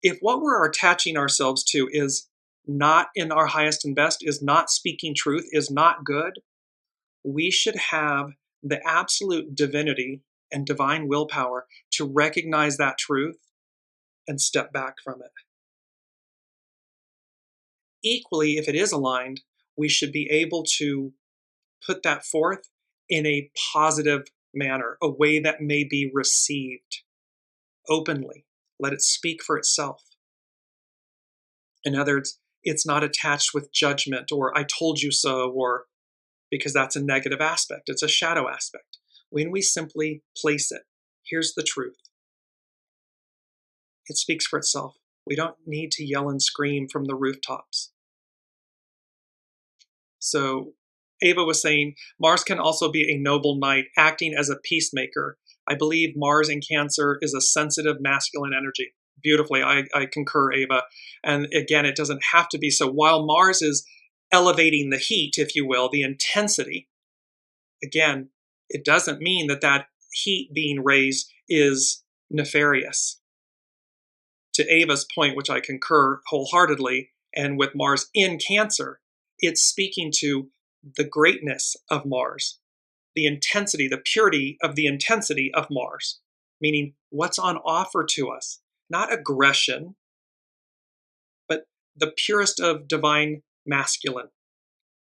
Speaker 2: If what we're attaching ourselves to is not in our highest and best, is not speaking truth, is not good, we should have the absolute divinity and divine willpower to recognize that truth and step back from it. Equally, if it is aligned, we should be able to put that forth in a positive manner, a way that may be received openly. Let it speak for itself. In other words, it's not attached with judgment or I told you so, or because that's a negative aspect. It's a shadow aspect. When we simply place it, here's the truth. It speaks for itself. We don't need to yell and scream from the rooftops. So Ava was saying, Mars can also be a noble knight acting as a peacemaker. I believe Mars in Cancer is a sensitive masculine energy. Beautifully, I concur, Ava. And again, it doesn't have to be. So while Mars is elevating the heat, if you will, the intensity, again, it doesn't mean that that heat being raised is nefarious. To Ava's point, which I concur wholeheartedly, and with Mars in Cancer, it's speaking to the greatness of Mars, the intensity, the purity of the intensity of Mars, meaning what's on offer to us, not aggression, but the purest of divine masculine,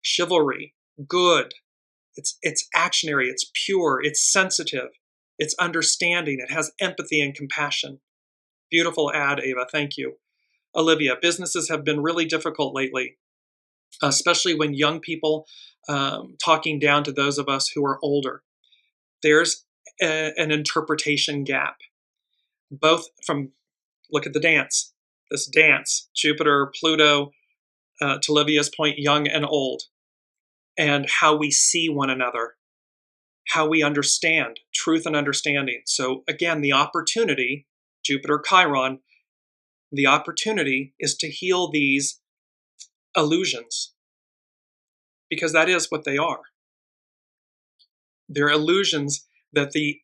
Speaker 2: chivalry, good. It's actionary, it's pure, it's sensitive, it's understanding, it has empathy and compassion. Beautiful ad, Ava, thank you. Olivia, businesses have been really difficult lately, especially when young people talking down to those of us who are older. There's an interpretation gap, both from, look at the dance, this dance, Jupiter, Pluto, to Olivia's point, young and old, and how we see one another, how we understand, truth and understanding. So again, the opportunity, Jupiter, Chiron, the opportunity is to heal these illusions, because that is what they are. They're illusions that the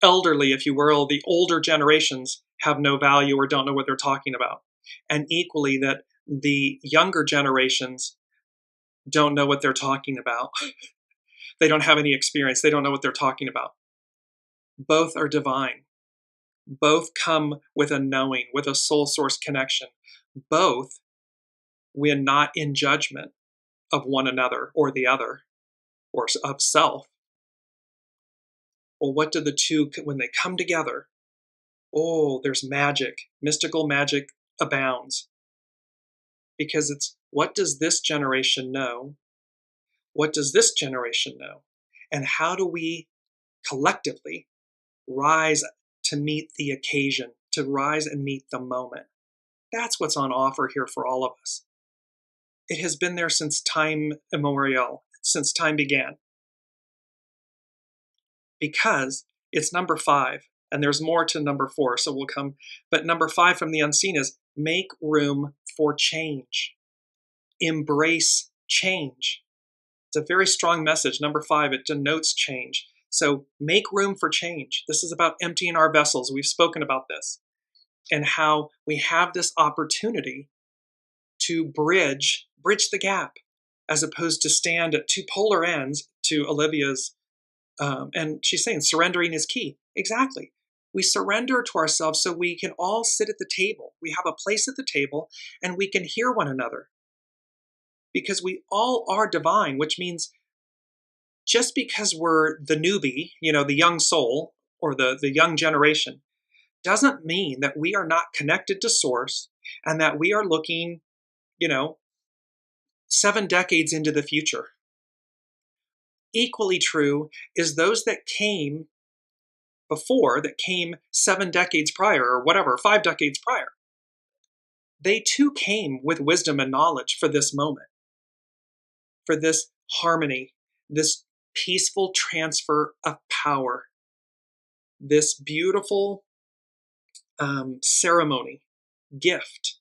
Speaker 2: elderly, if you will, the older generations have no value or don't know what they're talking about. And equally that the younger generations don't know what they're talking about. They don't have any experience. They don't know what they're talking about. Both are divine. Both come with a knowing, with a soul source connection. Both, when not in judgment of one another or the other, or of self. Well, what do the two, when they come together, oh, there's magic. Mystical magic abounds. Because it's, what does this generation know? What does this generation know? And how do we collectively rise to meet the occasion, to rise and meet the moment? That's what's on offer here for all of us. It has been there since time immemorial, since time began. Because it's number 5, and there's more to number 4, so we'll come. But number 5 from the unseen is make room for change. Embrace change. It's a very strong message. Number 5, it denotes change. So make room for change. This is about emptying our vessels. We've spoken about this. and how we have this opportunity to bridge the gap, as opposed to stand at two polar ends, to Olivia's, and she's saying surrendering is key. Exactly. We surrender to ourselves so we can all sit at the table. We have a place at the table and we can hear one another, because we all are divine, which means just because we're the newbie, the young soul or the young generation, doesn't mean that we are not connected to source and that we are looking, 7 decades into the future. Equally true is those that came before, that came 7 decades prior, or whatever, 5 decades prior. They too came with wisdom and knowledge for this moment, for this harmony, this peaceful transfer of power, this beautiful ceremony, gift,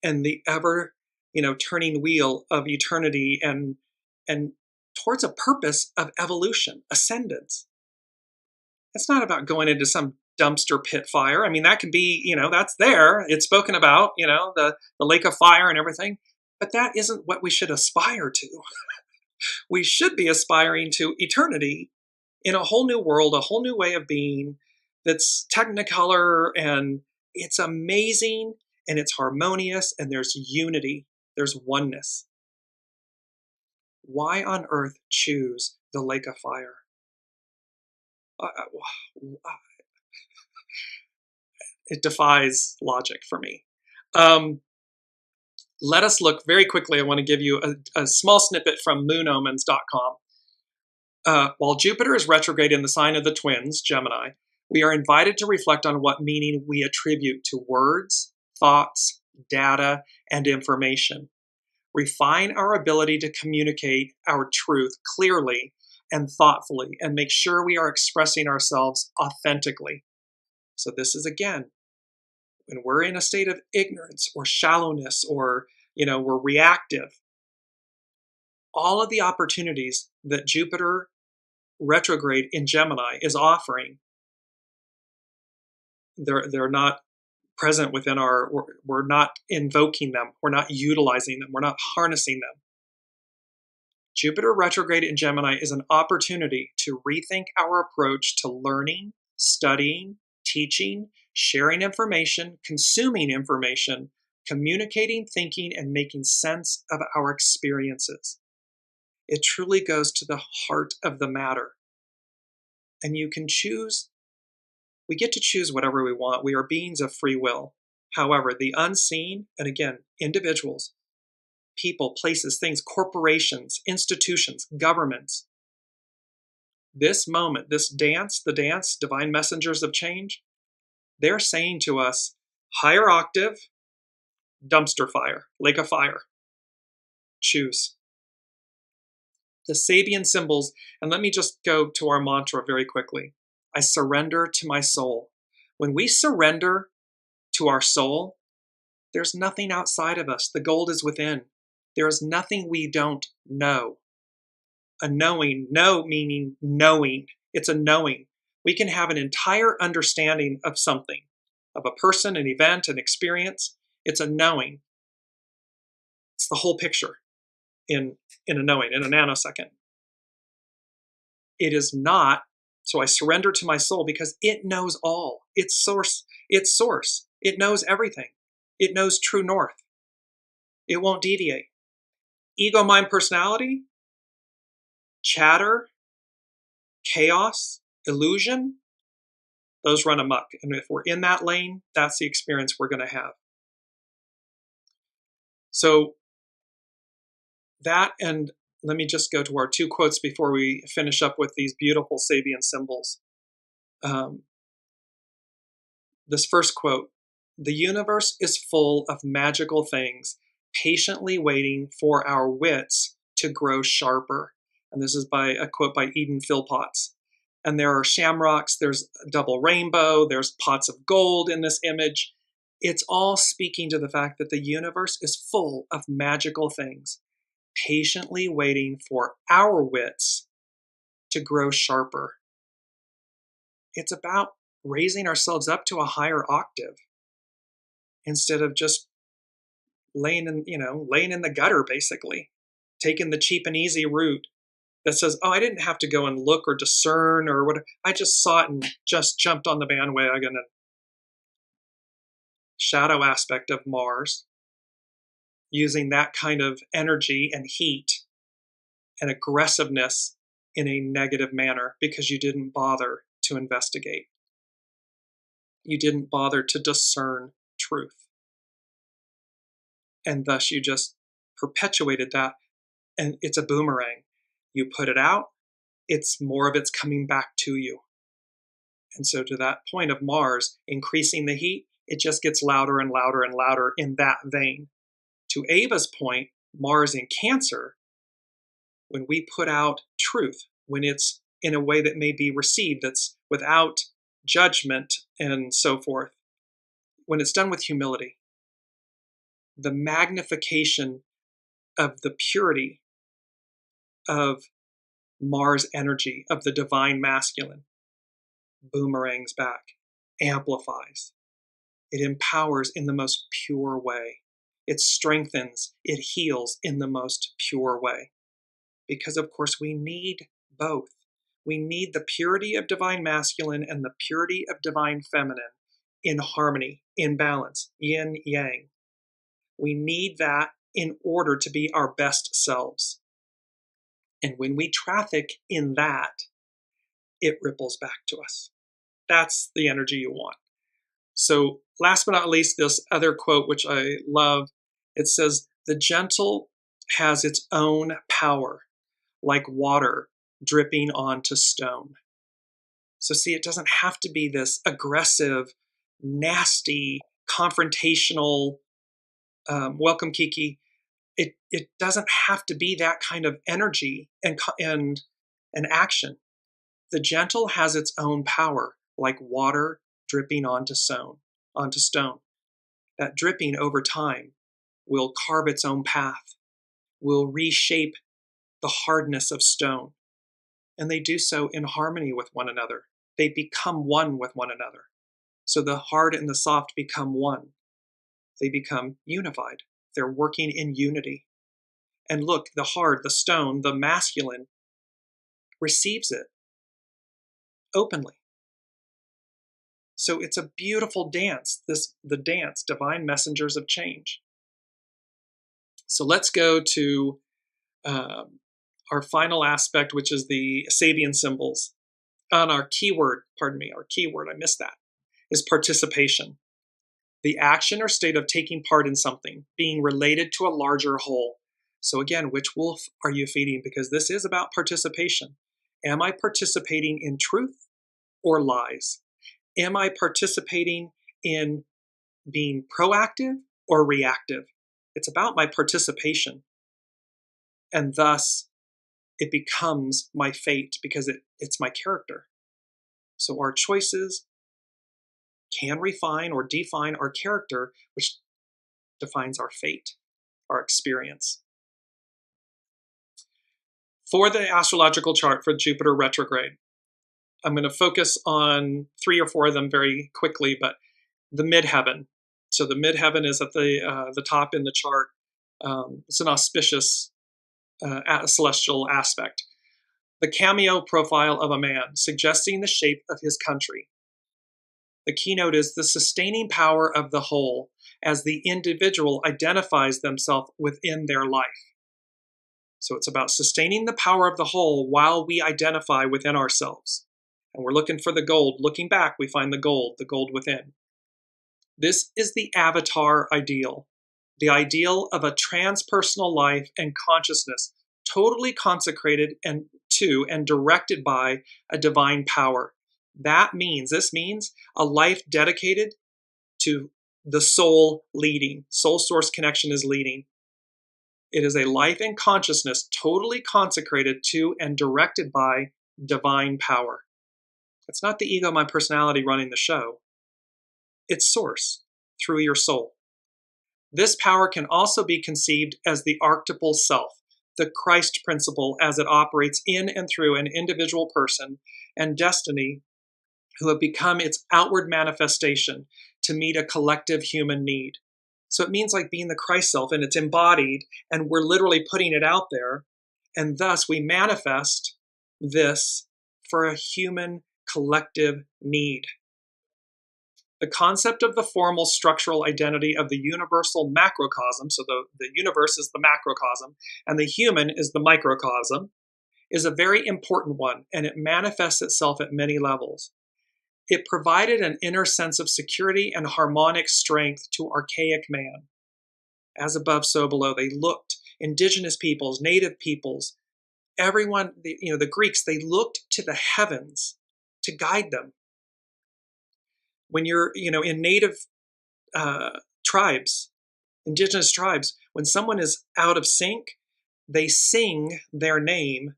Speaker 2: and the ever, turning wheel of eternity and towards a purpose of evolution, ascendance. It's not about going into some dumpster pit fire. I mean, that can be, that's there. It's spoken about, the lake of fire and everything. But that isn't what we should aspire to. We should be aspiring to eternity in a whole new world, a whole new way of being that's technicolor, and it's amazing and it's harmonious and there's unity, there's oneness. Why on earth choose the lake of fire? It defies logic for me. Let us look very quickly. I want to give you a small snippet from moonomens.com. While Jupiter is retrograde in the sign of the twins, Gemini, we are invited to reflect on what meaning we attribute to words, thoughts, data, and information. Refine our ability to communicate our truth clearly and thoughtfully, and make sure we are expressing ourselves authentically. So this is, again, when we're in a state of ignorance or shallowness, or we're reactive, all of the opportunities that Jupiter retrograde in Gemini is offering, they're not present within we're not invoking them, we're not utilizing them, we're not harnessing them. Jupiter retrograde in Gemini is an opportunity to rethink our approach to learning, studying, teaching, sharing information, consuming information, communicating, thinking, and making sense of our experiences. It truly goes to the heart of the matter. And you can choose, we get to choose whatever we want. We are beings of free will. However, the unseen, and again, individuals, people, places, things, corporations, institutions, governments, this moment, this dance, the dance, divine messengers of change, they're saying to us, higher octave, dumpster fire, lake of fire. Choose. The Sabian symbols, and let me just go to our mantra very quickly. I surrender to my soul. When we surrender to our soul, there's nothing outside of us. The gold is within. There is nothing we don't know. A knowing, know meaning knowing. It's a knowing. We can have an entire understanding of something, of a person, an event, an experience. It's a knowing. It's the whole picture in a knowing, in a nanosecond. It is not, so I surrender to my soul because it knows all. It's source. It knows everything. It knows true north. It won't deviate. Ego, mind, personality, chatter, chaos, illusion, those run amok. And if we're in that lane, that's the experience we're going to have. So that, and let me just go to our 2 quotes before we finish up with these beautiful Sabian symbols. This first quote, "The universe is full of magical things, patiently waiting for our wits to grow sharper." And this is by a quote by Eden Philpotts. And there are shamrocks, there's a double rainbow, there's pots of gold in this image. It's all speaking to the fact that the universe is full of magical things, patiently waiting for our wits to grow sharper. It's about raising ourselves up to a higher octave instead of just laying in the gutter, basically, taking the cheap and easy route that says, oh, I didn't have to go and look or discern or what. I just saw it and just jumped on the bandwagon. And shadow aspect of Mars, using that kind of energy and heat and aggressiveness in a negative manner because you didn't bother to investigate. You didn't bother to discern truth. And thus you just perpetuated that, and it's a boomerang. You put it out, it's more of it's coming back to you. And so to that point of Mars increasing the heat, it just gets louder and louder and louder in that vein. To Ava's point, Mars in Cancer, when we put out truth, when it's in a way that may be received, that's without judgment and so forth, when it's done with humility, the magnification of the purity of Mars energy, of the divine masculine, boomerangs back, amplifies. It empowers in the most pure way. It strengthens, it heals in the most pure way. Because, of course, we need both. We need the purity of divine masculine and the purity of divine feminine in harmony, in balance, yin, yang. We need that in order to be our best selves. And when we traffic in that, it ripples back to us. That's the energy you want. So last but not least, this other quote, which I love, it says, "The gentle has its own power, like water dripping onto stone." So see, it doesn't have to be this aggressive, nasty, confrontational, welcome Kiki. It doesn't have to be that kind of energy and action. The gentle has its own power, like water dripping onto stone. That dripping over time will carve its own path, will reshape the hardness of stone. And they do so in harmony with one another. They become one with one another. So the hard and the soft become one. They become unified. They're working in unity. And look, the hard, the stone, the masculine receives it openly. So it's a beautiful dance, the dance, divine messengers of change. So let's go to our final aspect, which is the SABIAN symbols. On our keyword, I missed that, is participation. The action or state of taking part in something, being related to a larger whole. So again, which wolf are you feeding? Because this is about participation. Am I participating in truth or lies? Am I participating in being proactive or reactive? It's about my participation. And thus, it becomes my fate because it's my character. So our choices can refine or define our character, which defines our fate, our experience. For the astrological chart for Jupiter retrograde, I'm going to focus on 3 or 4 of them very quickly, but the midheaven. So the midheaven is at the top in the chart. It's an auspicious celestial aspect. The cameo profile of a man, suggesting the shape of his country. The keynote is the sustaining power of the whole as the individual identifies themselves within their life. So it's about sustaining the power of the whole while we identify within ourselves. And we're looking for the gold. Looking back, we find the gold within. This is the avatar ideal, the ideal of a transpersonal life and consciousness totally consecrated and directed by a divine power. This means a life dedicated to the soul leading. Soul source connection is leading. It is a life and consciousness totally consecrated to and directed by divine power. It's not the ego, my personality running the show. It's source through your soul. This power can also be conceived as the archetypal self, the Christ principle as it operates in and through an individual person and destiny who have become its outward manifestation to meet a collective human need. So it means like being the Christ self, and it's embodied, and we're literally putting it out there, and thus we manifest this for a human collective need. The concept of the formal structural identity of the universal macrocosm, so the universe is the macrocosm, and the human is the microcosm, is a very important one, and it manifests itself at many levels. It provided an inner sense of security and harmonic strength to archaic man. As above, so below. They looked, indigenous peoples, native peoples, everyone, the Greeks, they looked to the heavens to guide them. When you're, in native tribes, indigenous tribes, when someone is out of sync, they sing their name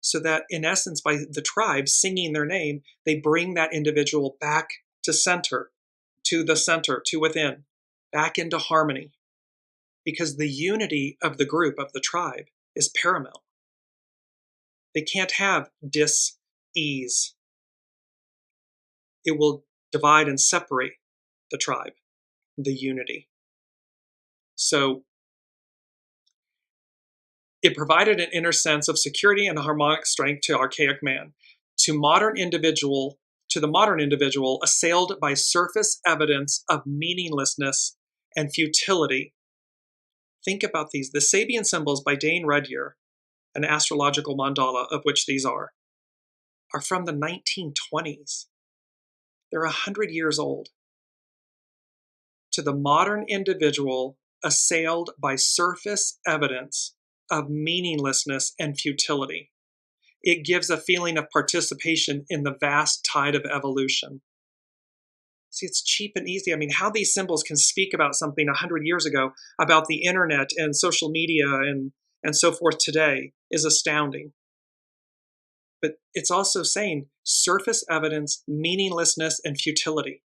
Speaker 2: so that, in essence, by the tribe singing their name, they bring that individual back to the center, to within, back into harmony. Because the unity of the group, of the tribe, is paramount. They can't have dis-ease. It will divide and separate the tribe, the unity. So it provided an inner sense of security and harmonic strength to archaic man. To the modern individual assailed by surface evidence of meaninglessness and futility. Think about these. The Sabian symbols by Dane Redyer, an astrological mandala of which these are from the 1920s. They're 100 years old. To the modern individual assailed by surface evidence of meaninglessness and futility, it gives a feeling of participation in the vast tide of evolution. See, it's cheap and easy. I mean, how these symbols can speak about something 100 years ago, about the internet and social media and so forth today, is astounding. But it's also saying surface evidence, meaninglessness, and futility.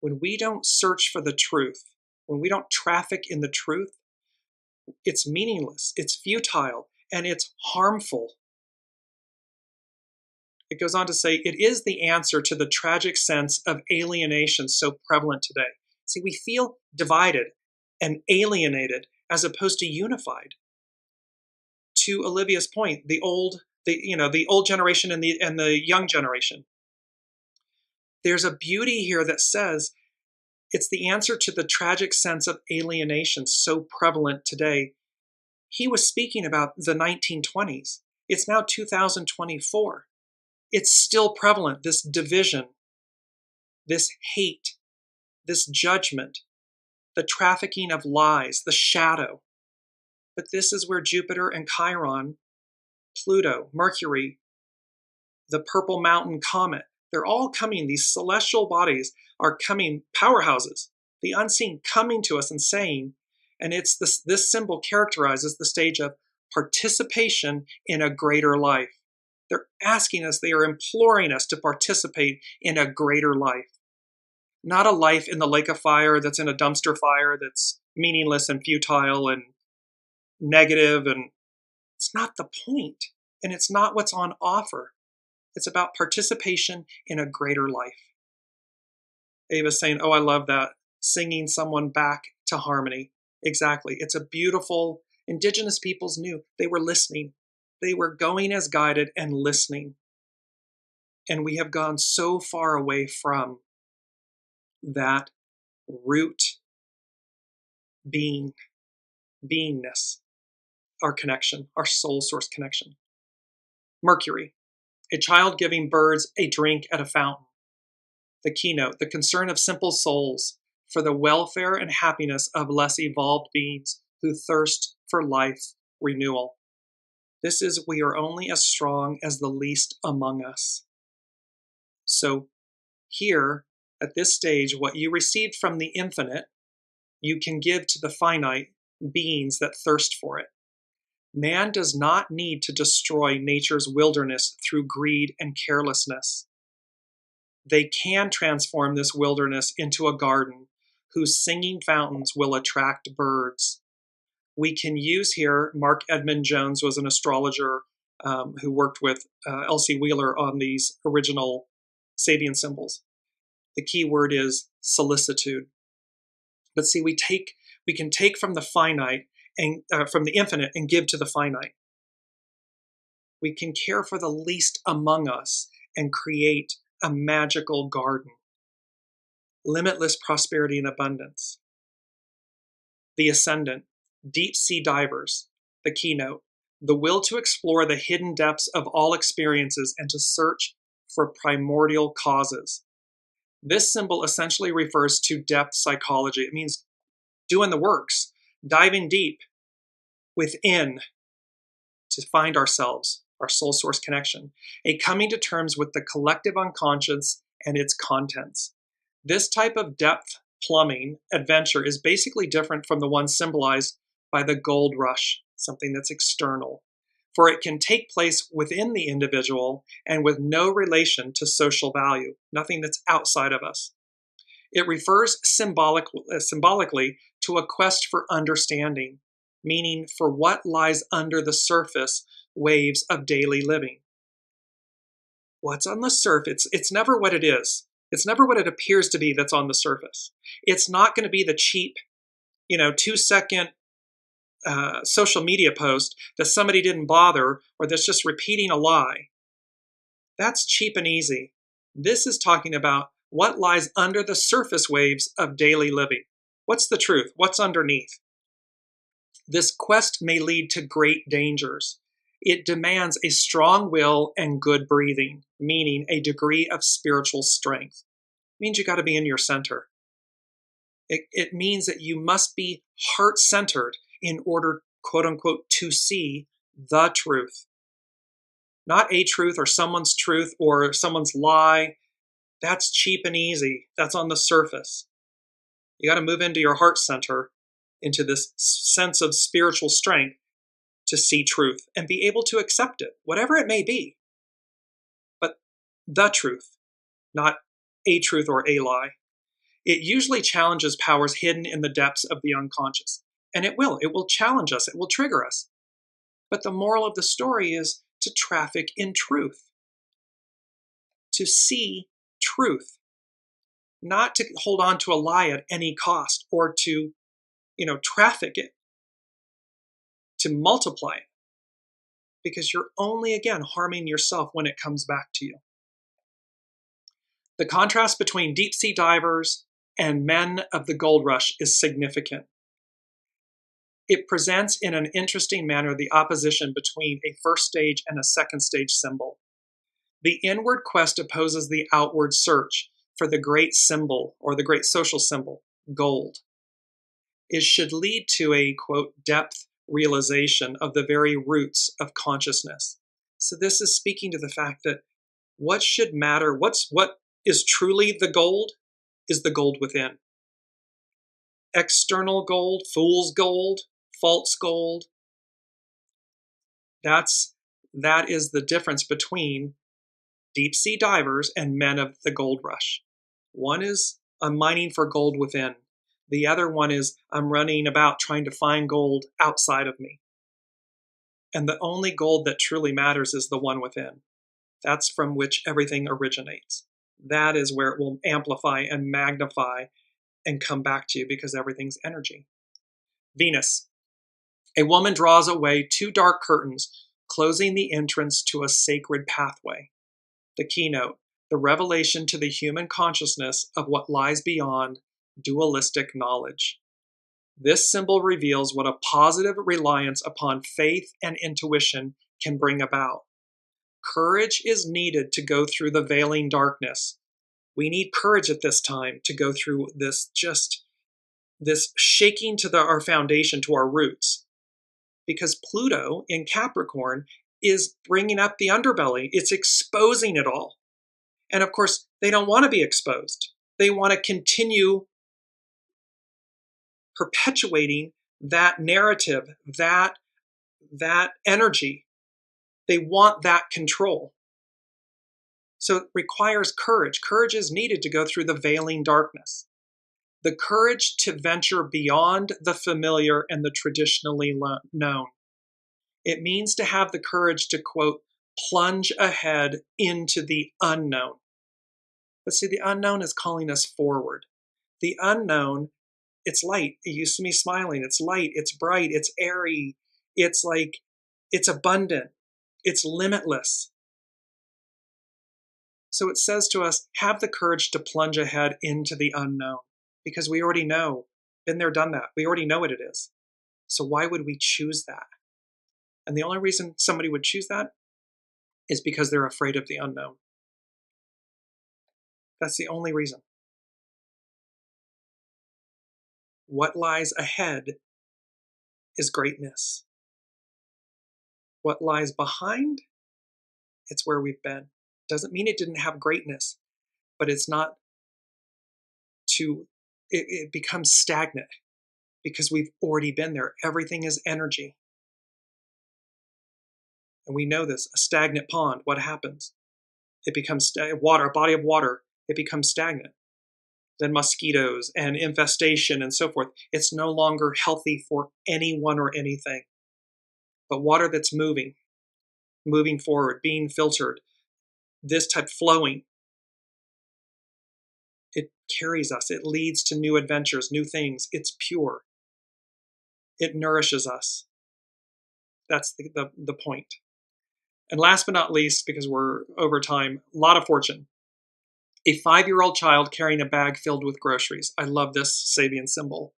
Speaker 2: When we don't search for the truth, when we don't traffic in the truth, it's meaningless, it's futile, and it's harmful. It goes on to say, it is the answer to the tragic sense of alienation so prevalent today. See, we feel divided and alienated as opposed to unified. To Olivia's point, the old generation and the young generation. There's a beauty here that says it's the answer to the tragic sense of alienation so prevalent today. He was speaking about the 1920s. It's now 2024. It's still prevalent, this division, this hate, this judgment, the trafficking of lies, the shadow. But this is where Jupiter and Chiron, Pluto, Mercury, the Purple Mountain Comet, they're all coming. These celestial bodies are coming, powerhouses, the unseen coming to us and saying, and it's this symbol characterizes the stage of participation in a greater life. They're asking us, they are imploring us to participate in a greater life. Not a life in the lake of fire that's in a dumpster fire that's meaningless and futile and negative, and it's not the point, and it's not what's on offer. It's about participation in a greater life. Ava's saying, oh, I love that. Singing someone back to harmony. Exactly. It's a beautiful, indigenous peoples knew. They were listening. They were going as guided and listening. And we have gone so far away from that root beingness, our connection, our soul source connection. Mercury, a child giving birds a drink at a fountain. The keynote, the concern of simple souls for the welfare and happiness of less evolved beings who thirst for life renewal. This is, we are only as strong as the least among us. So here, at this stage, what you received from the infinite, you can give to the finite beings that thirst for it. Man does not need to destroy nature's wilderness through greed and carelessness. They can transform this wilderness into a garden whose singing fountains will attract birds. We can use here, Mark Edmund Jones was an astrologer who worked with Elsie Wheeler on these original Sabian symbols. The key word is solicitude. But see, we can take from the finite and from the infinite and give to the finite. We can care for the least among us and create a magical garden. Limitless prosperity and abundance. The ascendant, deep sea divers, the keynote, the will to explore the hidden depths of all experiences and to search for primordial causes. This symbol essentially refers to depth psychology. It means doing the works, diving deep within to find ourselves, our soul source connection, a coming to terms with the collective unconscious and its contents. This type of depth plumbing adventure is basically different from the one symbolized by the gold rush, something that's external, for it can take place within the individual and with no relation to social value, nothing that's outside of us. It refers symbolically to a quest for understanding, meaning for what lies under the surface waves of daily living. What's on the surface, it's never what it is. It's never what it appears to be that's on the surface. It's not going to be the cheap, 2-second social media post that somebody didn't bother or that's just repeating a lie. That's cheap and easy. This is talking about what lies under the surface waves of daily living. What's the truth? What's underneath? This quest may lead to great dangers. It demands a strong will and good breathing, meaning a degree of spiritual strength. It means you got to be in your center. It means that you must be heart-centered in order, quote unquote, to see the truth. Not a truth or someone's truth or someone's lie. That's cheap and easy. That's on the surface. You got to move into your heart center, into this sense of spiritual strength to see truth and be able to accept it, whatever it may be. But the truth, not a truth or a lie. It usually challenges powers hidden in the depths of the unconscious. And it will. It will challenge us. It will trigger us. But the moral of the story is to traffic in truth. To see truth. Not to hold on to a lie at any cost or to, traffic it. To multiply it. Because you're only, again, harming yourself when it comes back to you. The contrast between deep sea divers and men of the gold rush is significant. It presents in an interesting manner the opposition between a first stage and a second stage symbol. The inward quest opposes the outward search for the great symbol or the great social symbol, gold. It should lead to a, quote, depth realization of the very roots of consciousness. So this is speaking to the fact that what should matter, what is truly the gold is the gold within. External gold, fool's gold, false gold. That is the difference between deep sea divers and men of the gold rush. One is I'm mining for gold within. The other one is I'm running about trying to find gold outside of me. And the only gold that truly matters is the one within. That's from which everything originates. That is where it will amplify and magnify and come back to you because everything's energy. Venus. A woman draws away 2 dark curtains, closing the entrance to a sacred pathway. The keynote, the revelation to the human consciousness of what lies beyond dualistic knowledge. This symbol reveals what a positive reliance upon faith and intuition can bring about. Courage is needed to go through the veiling darkness. We need courage at this time to go through this shaking to our foundation, to our roots. Because Pluto in Capricorn is bringing up the underbelly. It's exposing it all. And of course, they don't want to be exposed. They want to continue perpetuating that narrative, that energy. They want that control. So it requires courage. Courage is needed to go through the veiling darkness. The courage to venture beyond the familiar and the traditionally known. It means to have the courage to, quote, plunge ahead into the unknown. But see, the unknown is calling us forward. The unknown, it's light. It used to me smiling. It's light. It's bright. It's airy. It's like, it's abundant. It's limitless. So it says to us, have the courage to plunge ahead into the unknown, because we already know, been there, done that. We already know what it is. So why would we choose that? And the only reason somebody would choose that is because they're afraid of the unknown. That's the only reason. What lies ahead is greatness. What lies behind, it's where we've been. Doesn't mean it didn't have greatness, but it's not it becomes stagnant because we've already been there. Everything is energy. And we know this, a stagnant pond, what happens? It becomes water, a body of water, it becomes stagnant. Then mosquitoes and infestation and so forth. It's no longer healthy for anyone or anything. But water that's moving forward, being filtered, this type flowing, it carries us. It leads to new adventures, new things. It's pure. It nourishes us. That's the point. And last but not least, because we're over time, a lot of fortune. A 5-year-old child carrying a bag filled with groceries. I love this Sabian symbol.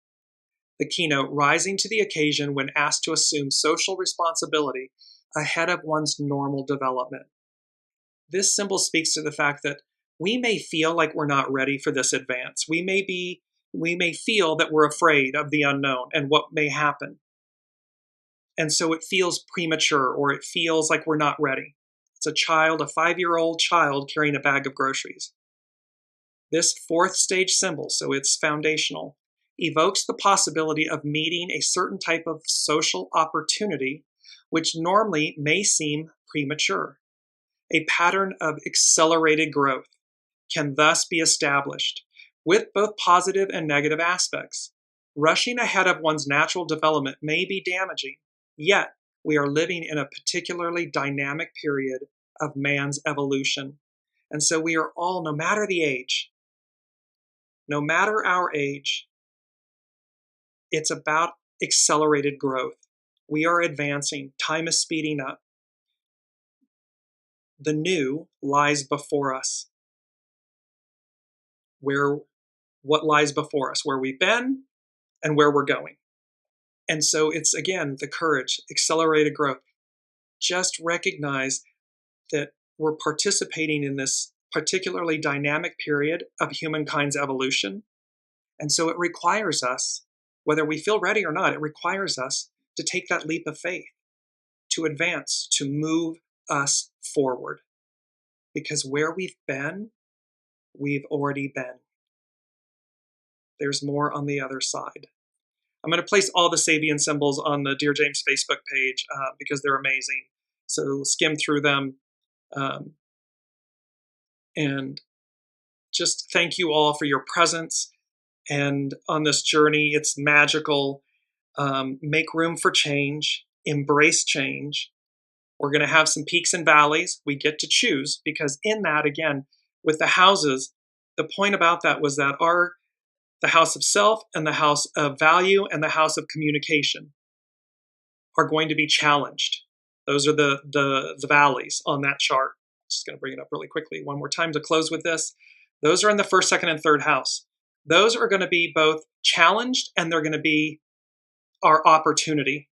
Speaker 2: The keynote, rising to the occasion when asked to assume social responsibility ahead of one's normal development. This symbol speaks to the fact that we may feel like we're not ready for this advance. We may feel that we're afraid of the unknown and what may happen. And so it feels premature, or it feels like we're not ready. It's a child, a 5-year-old child carrying a bag of groceries. This 4th stage symbol, so it's foundational, evokes the possibility of meeting a certain type of social opportunity, which normally may seem premature. A pattern of accelerated growth can thus be established, with both positive and negative aspects. Rushing ahead of one's natural development may be damaging, yet we are living in a particularly dynamic period of man's evolution. And so we are all, no matter the age, no matter our age, it's about accelerated growth. We are advancing. Time is speeding up. The new lies before us. What lies before us, where we've been and where we're going. And so it's, again, the courage, accelerated growth. Just recognize that we're participating in this particularly dynamic period of humankind's evolution. And so it requires us, whether we feel ready or not, it requires us to take that leap of faith, to advance, to move us forward. Because where we've been, we've already been. There's more on the other side. I'm going to place all the Sabian symbols on the Dearjames Facebook page because they're amazing. So skim through them. And just thank you all for your presence. And on this journey, it's magical. Make room for change. Embrace change. We're going to have some peaks and valleys. We get to choose, because in that, again, with the houses, the point about that was that the house of self and the house of value and the house of communication are going to be challenged. Those are the valleys on that chart. I'm just going to bring it up really quickly one more time to close with this. Those are in the 1st, 2nd, and 3rd house. Those are going to be both challenged, and they're going to be our opportunity.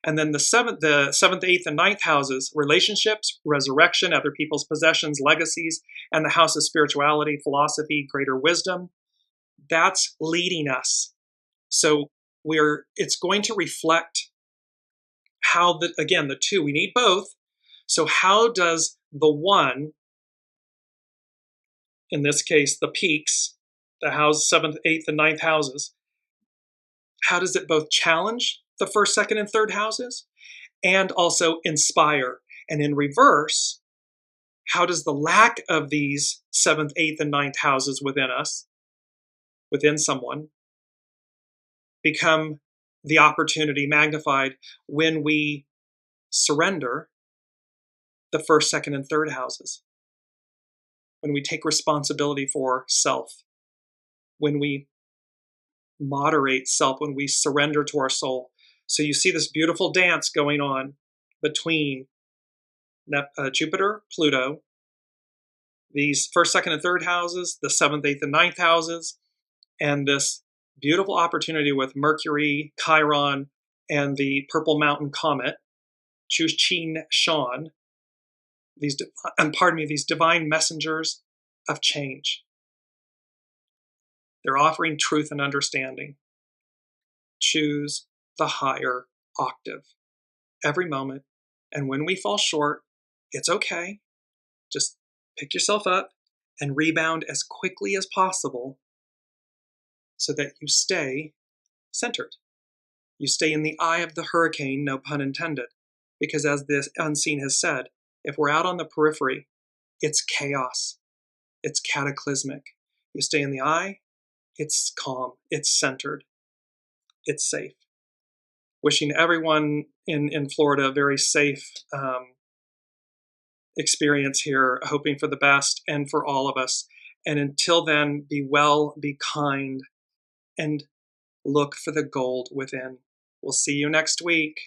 Speaker 2: And then the 7th, 8th, and 9th houses, relationships, resurrection, other people's possessions, legacies, and the house of spirituality, philosophy, greater wisdom. That's leading us. So it's going to reflect how the two, we need both. So how does the one, in this case, the peaks, the house, 7th, 8th, and 9th houses, how does it both challenge the 1st, 2nd, and 3rd houses and also inspire? And in reverse, how does the lack of these 7th, 8th, and 9th houses within us, within someone, become the opportunity magnified when we surrender the 1st, 2nd, and 3rd houses? when we take responsibility for self, when we moderate self, when we surrender to our soul. So you see this beautiful dance going on between Jupiter, Pluto, these first, second, and third houses, the seventh, eighth, and ninth houses, and this beautiful opportunity with Mercury, Chiron, and the Purple Mountain Comet, CHING, these divine messengers of change. They're offering truth and understanding. Choose the higher octave every moment. And when we fall short, it's okay. Just pick yourself up and rebound as quickly as possible so that you stay centered. You stay in the eye of the hurricane, no pun intended, because as this unseen has said, if we're out on the periphery, it's chaos. It's cataclysmic. You stay in the eye, it's calm, it's centered, it's safe. Wishing everyone in Florida a very safe experience here, hoping for the best and for all of us. And until then, be well, be kind, and look for the gold within. We'll see you next week.